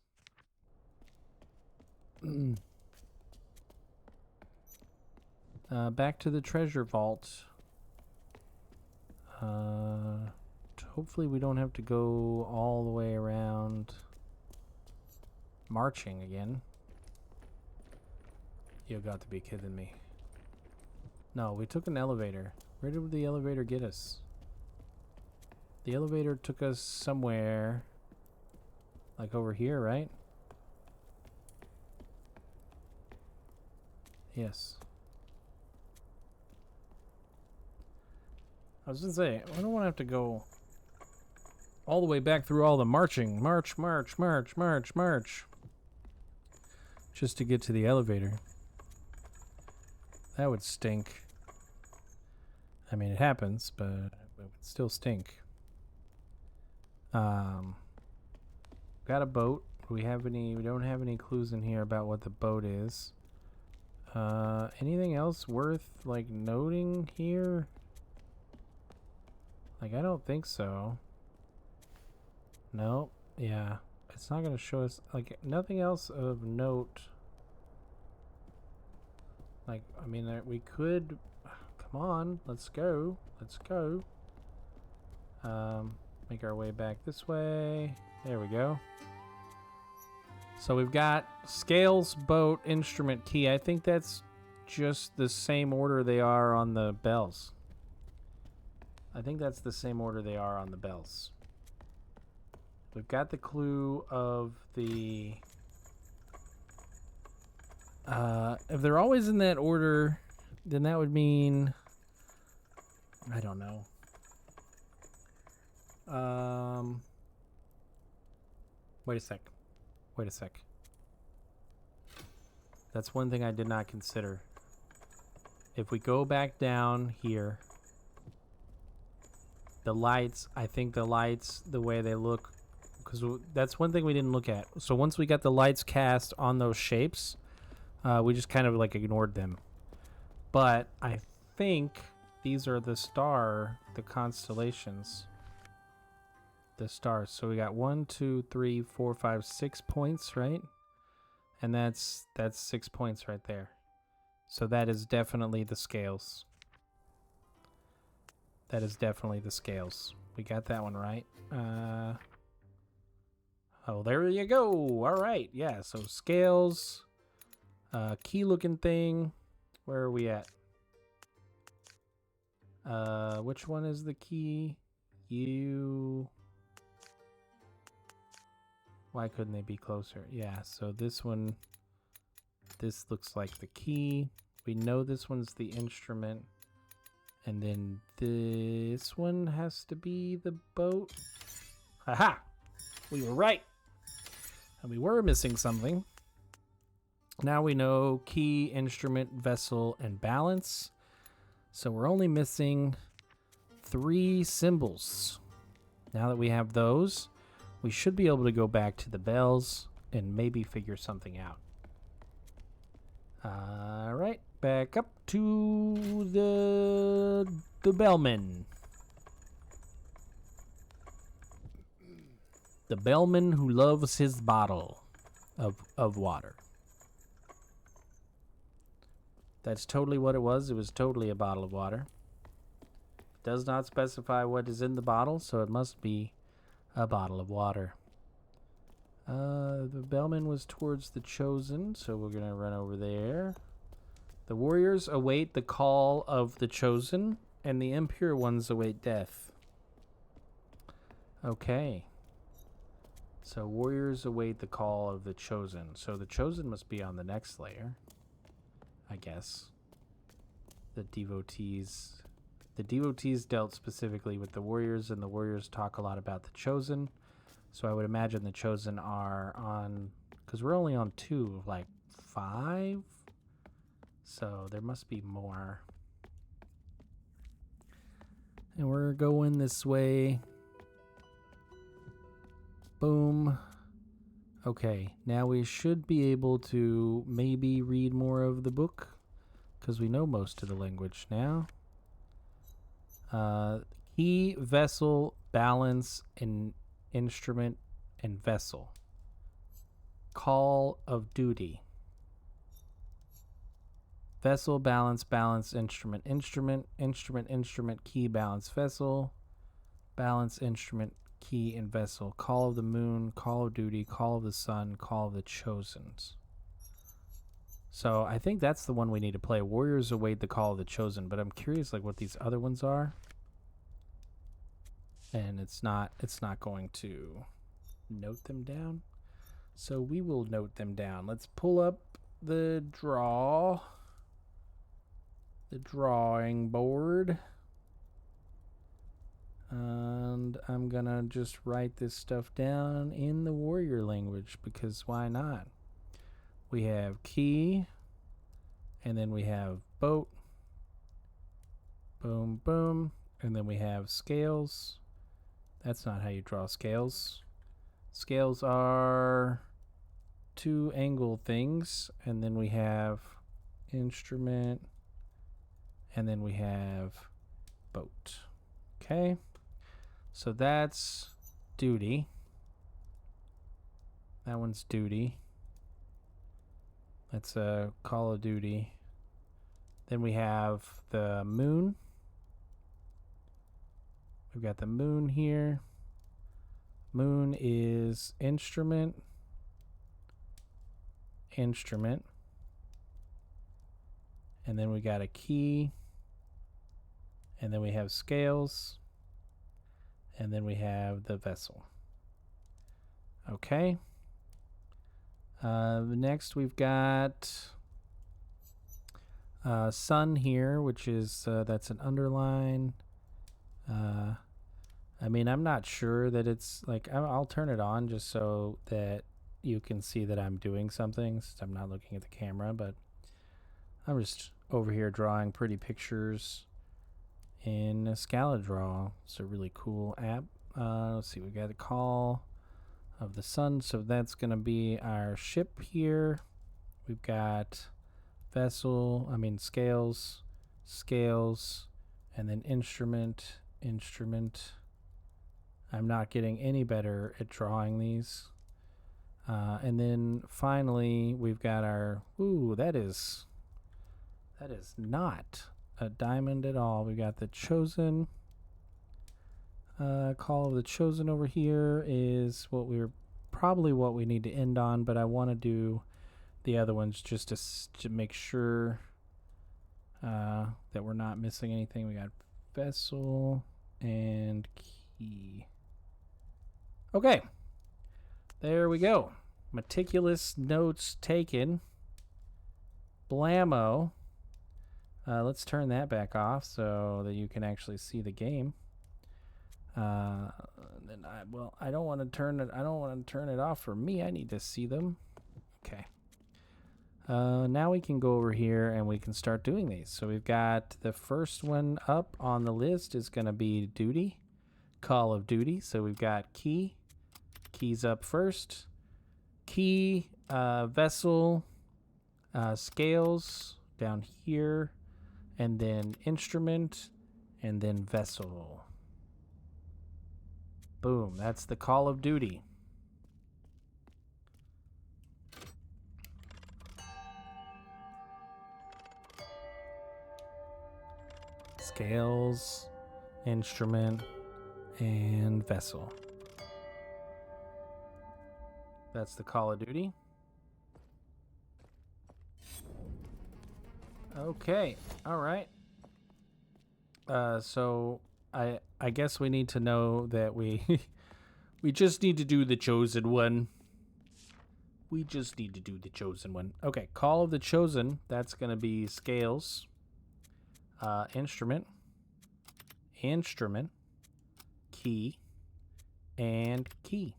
Back to the treasure vault. Hopefully we don't have to go all the way around marching again. You got to be kidding me. No, we took an elevator. Where did the elevator get us? The elevator took us somewhere. Like over here, right? Yes. I was gonna say, I don't want to have to go all the way back through all the marching. March, march, march, march, march. Just to get to the elevator. That would stink. I mean, it happens, but it would still stink. Got a boat. Do we have any? We don't have any clues in here about what the boat is. Anything else worth like noting here? Like, I don't think so. No. Yeah. It's not gonna show us like nothing else of note. Like, I mean, we could Come on, let's go. Let's go. Make our way back this way. There we go. So we've got scales, boat, instrument, key. I think that's just the same order they are on the bells. I think that's the same order they are on the bells. We've got the clue of the... if they're always in that order, then that would mean... I don't know. Wait a sec. Wait a sec. That's one thing I did not consider. If we go back down here, the lights, I think the lights, the way they look, because that's one thing we didn't look at. So once we got the lights cast on those shapes, we just kind of like ignored them. But I think these are the constellations. The stars. So we got 1, 2, 3, 4, 5, 6 points, right? And that's 6 points right there. So that is definitely the scales. That is definitely the scales. We got that one right. Oh, there you go. All right. Yeah, so scales. Key looking thing. Where are we at? Which one is the key? Why couldn't they be closer? Yeah, so this one, this looks like the key. We know this one's the instrument. And then this one has to be the boat. Haha! We were right! And we were missing something. Now we know key, instrument, vessel, and balance. So we're only missing 3 symbols. Now that we have those, we should be able to go back to the bells and maybe figure something out. All right, back up to the bellman. The bellman who loves his bottle of water. That's totally what it was. It was totally a bottle of water. It does not specify what is in the bottle, so it must be a bottle of water. The bellman was towards the chosen, so we're going to run over there. The warriors await the call of the chosen, and the impure ones await death. Okay. So warriors await the call of the chosen. So the chosen must be on the next layer, I guess. The devotees dealt specifically with the warriors, and the warriors talk a lot about the chosen. So I would imagine the chosen are on, because we're only on 2 of like 5. So there must be more. And we're going this way. Boom. Okay, now we should be able to maybe read more of the book, because we know most of the language now. Key, vessel, balance, and instrument, and vessel. Call of duty. Vessel, balance, balance, instrument, instrument, instrument, instrument, key, balance, vessel, balance, instrument, key, and vessel. Call of the moon, call of duty, call of the sun, call of the chosens. So I think that's the one we need to play. Warriors await the call of the chosen, but I'm curious like what these other ones are. And it's not going to note them down. So we will note them down. Let's pull up the drawing board. And I'm gonna just write this stuff down in the warrior language, because why not? We have key, and then we have boat. Boom, boom. And then we have scales. That's not how you draw scales. Scales are 2 angle things, and then we have instrument, and then we have boat. Okay, so that's duty. That one's duty. That's a Call of Duty. Then we have the moon. We've got the moon here. Moon is instrument. Instrument. And then we got a key. And then we have scales. And then we have the vessel. Okay. Next we've got sun here, which is that's an underline. I mean, I'm not sure that it's like, I'll turn it on just so that you can see that I'm doing something, since I'm not looking at the camera, but I'm just over here drawing pretty pictures in ScalaDraw. It's a really cool app. Let's see, we got a call of the sun, so that's going to be our ship here. We've got scales, and then instrument. I'm not getting any better at drawing these. And then finally, we've got our, that is not a diamond at all. We got the chosen. Call of the chosen over here is what we need to end on, but I want to do the other ones just to make sure that we're not missing anything. We got vessel and key. Okay, there we go. Meticulous notes taken. Blammo. Let's turn that back off so that you can actually see the game. Then I don't want to turn it off for me. I need to see them. Okay. Now we can go over here and we can start doing these. So we've got the first one up on the list is going to be duty, Call of Duty. So we've got key. Keys up first. Key, vessel, scales down here, and then instrument, and then vessel. Boom, that's the Call of Duty. Scales, instrument, and vessel. That's the Call of Duty. Okay, all right. So I guess we need to know that we we just need to do the chosen one. We just need to do the chosen one. Okay, Call of the Chosen. That's gonna be scales, instrument, key, and key.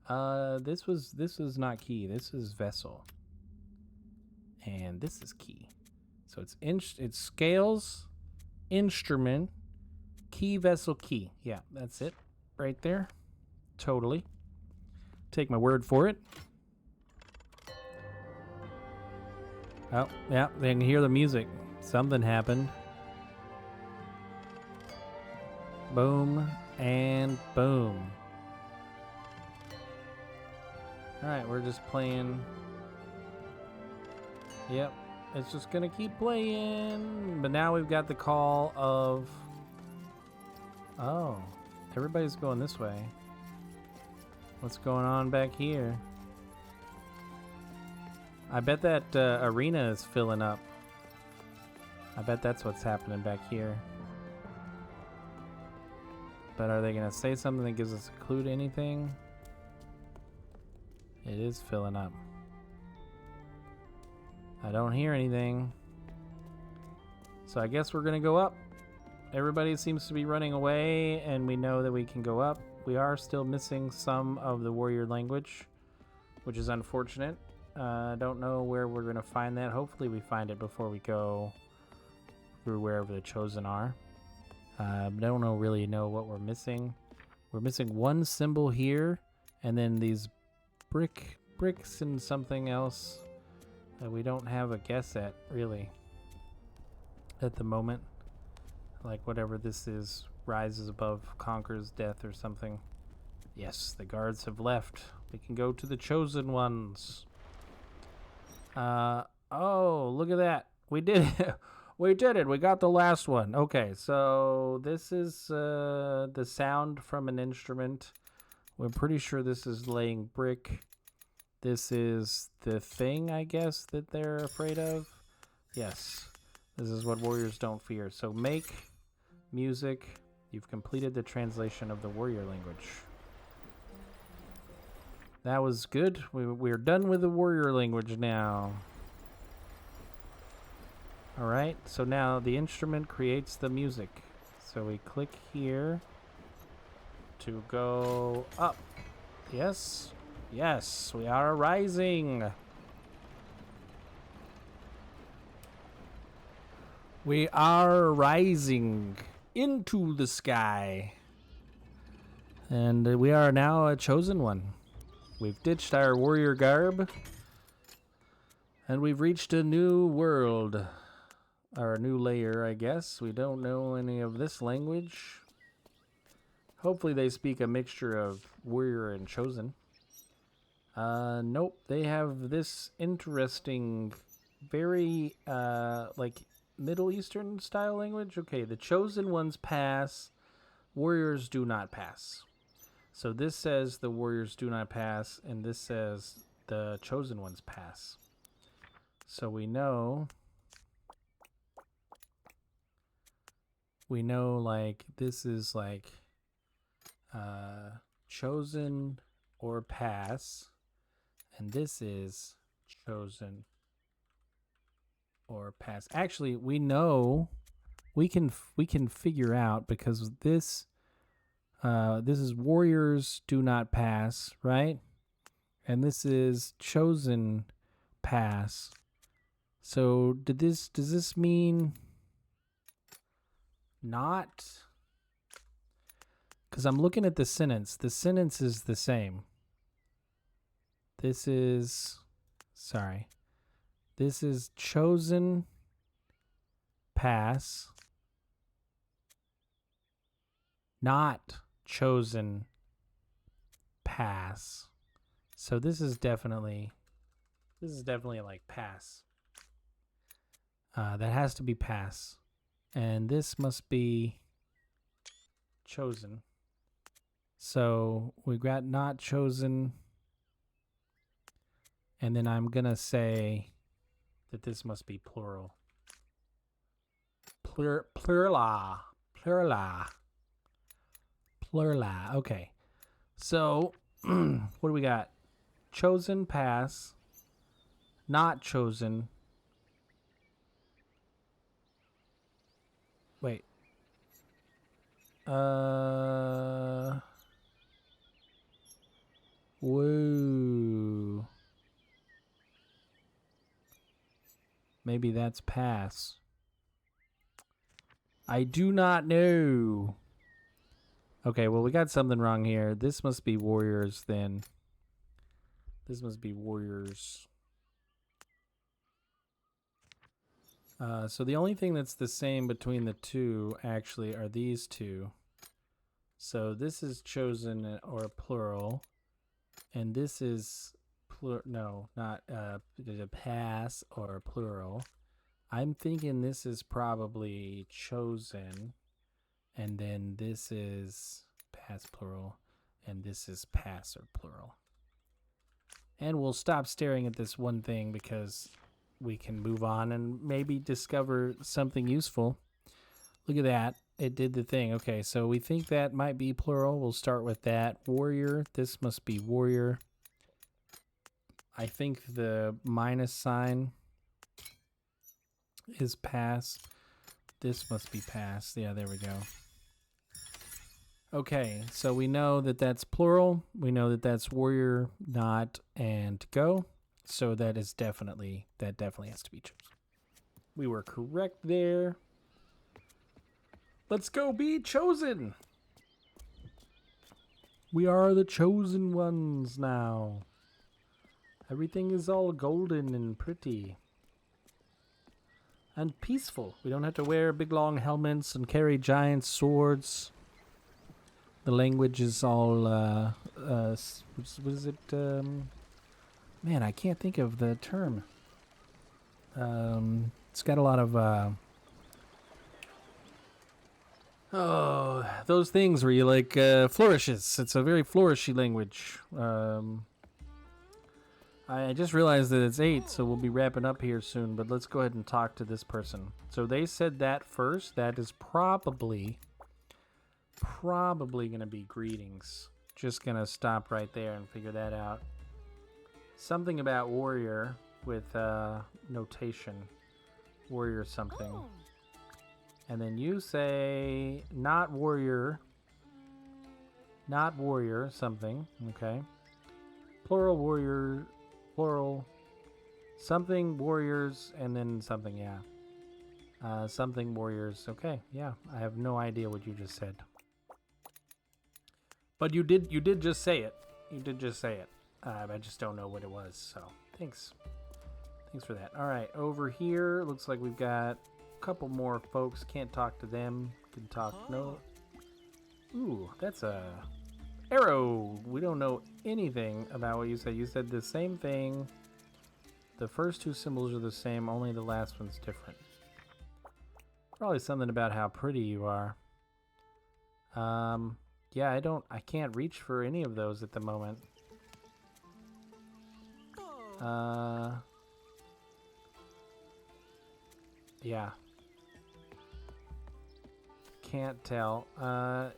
This was not key. This is vessel, and this is key. So it's scales, instrument, key, vessel, key. Yeah, that's it, right there. Totally. Take my word for it. Oh, yeah, they can hear the music. Something happened. Boom and boom. Alright, we're just playing. Yep, it's just gonna keep playing. But now we've got the call of... Oh, everybody's going this way. What's going on back here? I bet that arena is filling up. I bet that's what's happening back here. But are they gonna say something that gives us a clue to anything? It is filling up. I don't hear anything. So I guess we're gonna go up. Everybody seems to be running away, and we know that we can go up. We are still missing some of the warrior language, which is unfortunate. I don't know where we're gonna find that. Hopefully we find it before we go through wherever the chosen are. I don't really know what we're missing. We're missing one symbol here, and then these bricks and something else that we don't have a guess at, really, at the moment. Like whatever this is, rises above, conquers death or something. Yes, the guards have left. We can go to the chosen ones. Oh, look at that. We did it. We did it. We got the last one. Okay, so this is the sound from an instrument. We're pretty sure this is laying brick. This is the thing, I guess, that they're afraid of. Yes, this is what warriors don't fear. So make music. You've completed the translation of the warrior language. That was good. We're done with the warrior language now. All right, so now the instrument creates the music. So we click here to go up. Yes, yes, we are rising. We are rising into the sky. And we are now a chosen one. We've ditched our warrior garb. And we've reached a new world. Or a new layer, I guess. We don't know any of this language. Hopefully they speak a mixture of warrior and chosen. Nope. They have this interesting, very, like, Middle Eastern style language. Okay, the chosen ones pass. Warriors do not pass. So this says the warriors do not pass, and this says the chosen ones pass. So we know, like, this is like chosen or pass, and this is chosen or pass. Actually, we know, we can figure out, because this is warriors do not pass, right? And this is chosen pass. So does this mean not? Because I'm looking at the sentence. The sentence is the same. This is chosen pass, not chosen pass. So this is definitely like pass. That has to be pass. And this must be chosen. So we got not chosen. And then I'm going to say that this must be plural. Plurala. Okay. So what do we got? Chosen, pass. Not chosen. Wait. Woo. Maybe that's pass. I do not know. Okay, well, we got something wrong here. This must be warriors then. This must be warriors. So the only thing that's the same between the two actually are these two. So this is chosen or plural, and this is no, not pass or plural. I'm thinking this is probably chosen, and then this is pass plural, and this is pass or plural. And we'll stop staring at this one thing because we can move on and maybe discover something useful. Look at that. It did the thing. Okay, so we think that might be plural. We'll start with that. Warrior. This must be warrior. I think the minus sign is pass. This must be pass. Yeah, there we go. Okay, so we know that that's plural. We know that that's warrior, not, and go. So that definitely has to be chosen. We were correct there. Let's go be chosen. We are the chosen ones now. Everything is all golden and pretty. And peaceful. We don't have to wear big long helmets and carry giant swords. The language is all, what is it? Man, I can't think of the term. It's got a lot of those things where you like flourishes. It's a very flourishy language. I just realized that it's 8, so we'll be wrapping up here soon, but let's go ahead and talk to this person. So they said that first. That is probably going to be greetings. Just going to stop right there and figure that out. Something about warrior with notation. Warrior something. And then you say not warrior something. Okay. Plural warrior, plural something warriors, and then something, yeah. Something warriors. Okay, yeah. I have no idea what you just said. But you did just say it. You did just say it. I just don't know what it was, so thanks. Thanks for that. All right, over here, looks like we've got a couple more folks. Can't talk to them. Can talk, no. Ooh, that's a arrow. We don't know anything about what you said. You said the same thing. The first 2 symbols are the same, only the last one's different. Probably something about how pretty you are. Yeah, I can't reach for any of those at the moment. Yeah. Can't tell.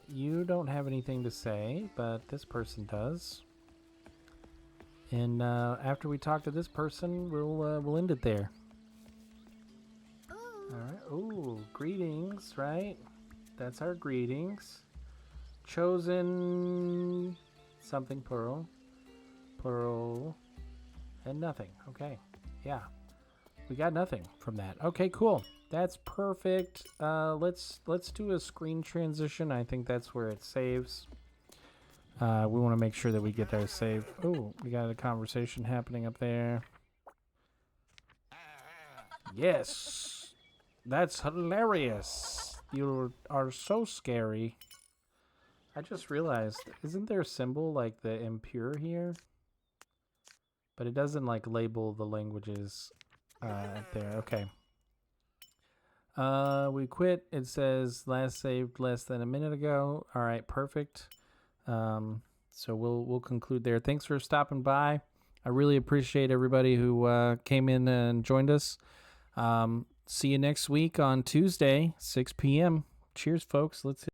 You don't have anything to say, but this person does. And after we talk to this person, we'll end it there. All right. Ooh, greetings, right? That's our greetings. Chosen something plural, and nothing. Okay, yeah, we got nothing from that. Okay, cool. That's perfect. Let's do a screen transition. I think that's where it saves. We want to make sure that we get there safe. Oh, we got a conversation happening up there. Yes, that's hilarious. You are so scary. I just realized, isn't there a symbol like the impure here? But it doesn't like label the languages there. Okay. We quit. It says last saved less than a minute ago. All right, perfect. So we'll conclude there. Thanks for stopping by. I really appreciate everybody who came in and joined us. See you next week on Tuesday, 6 p.m. Cheers, folks. Let's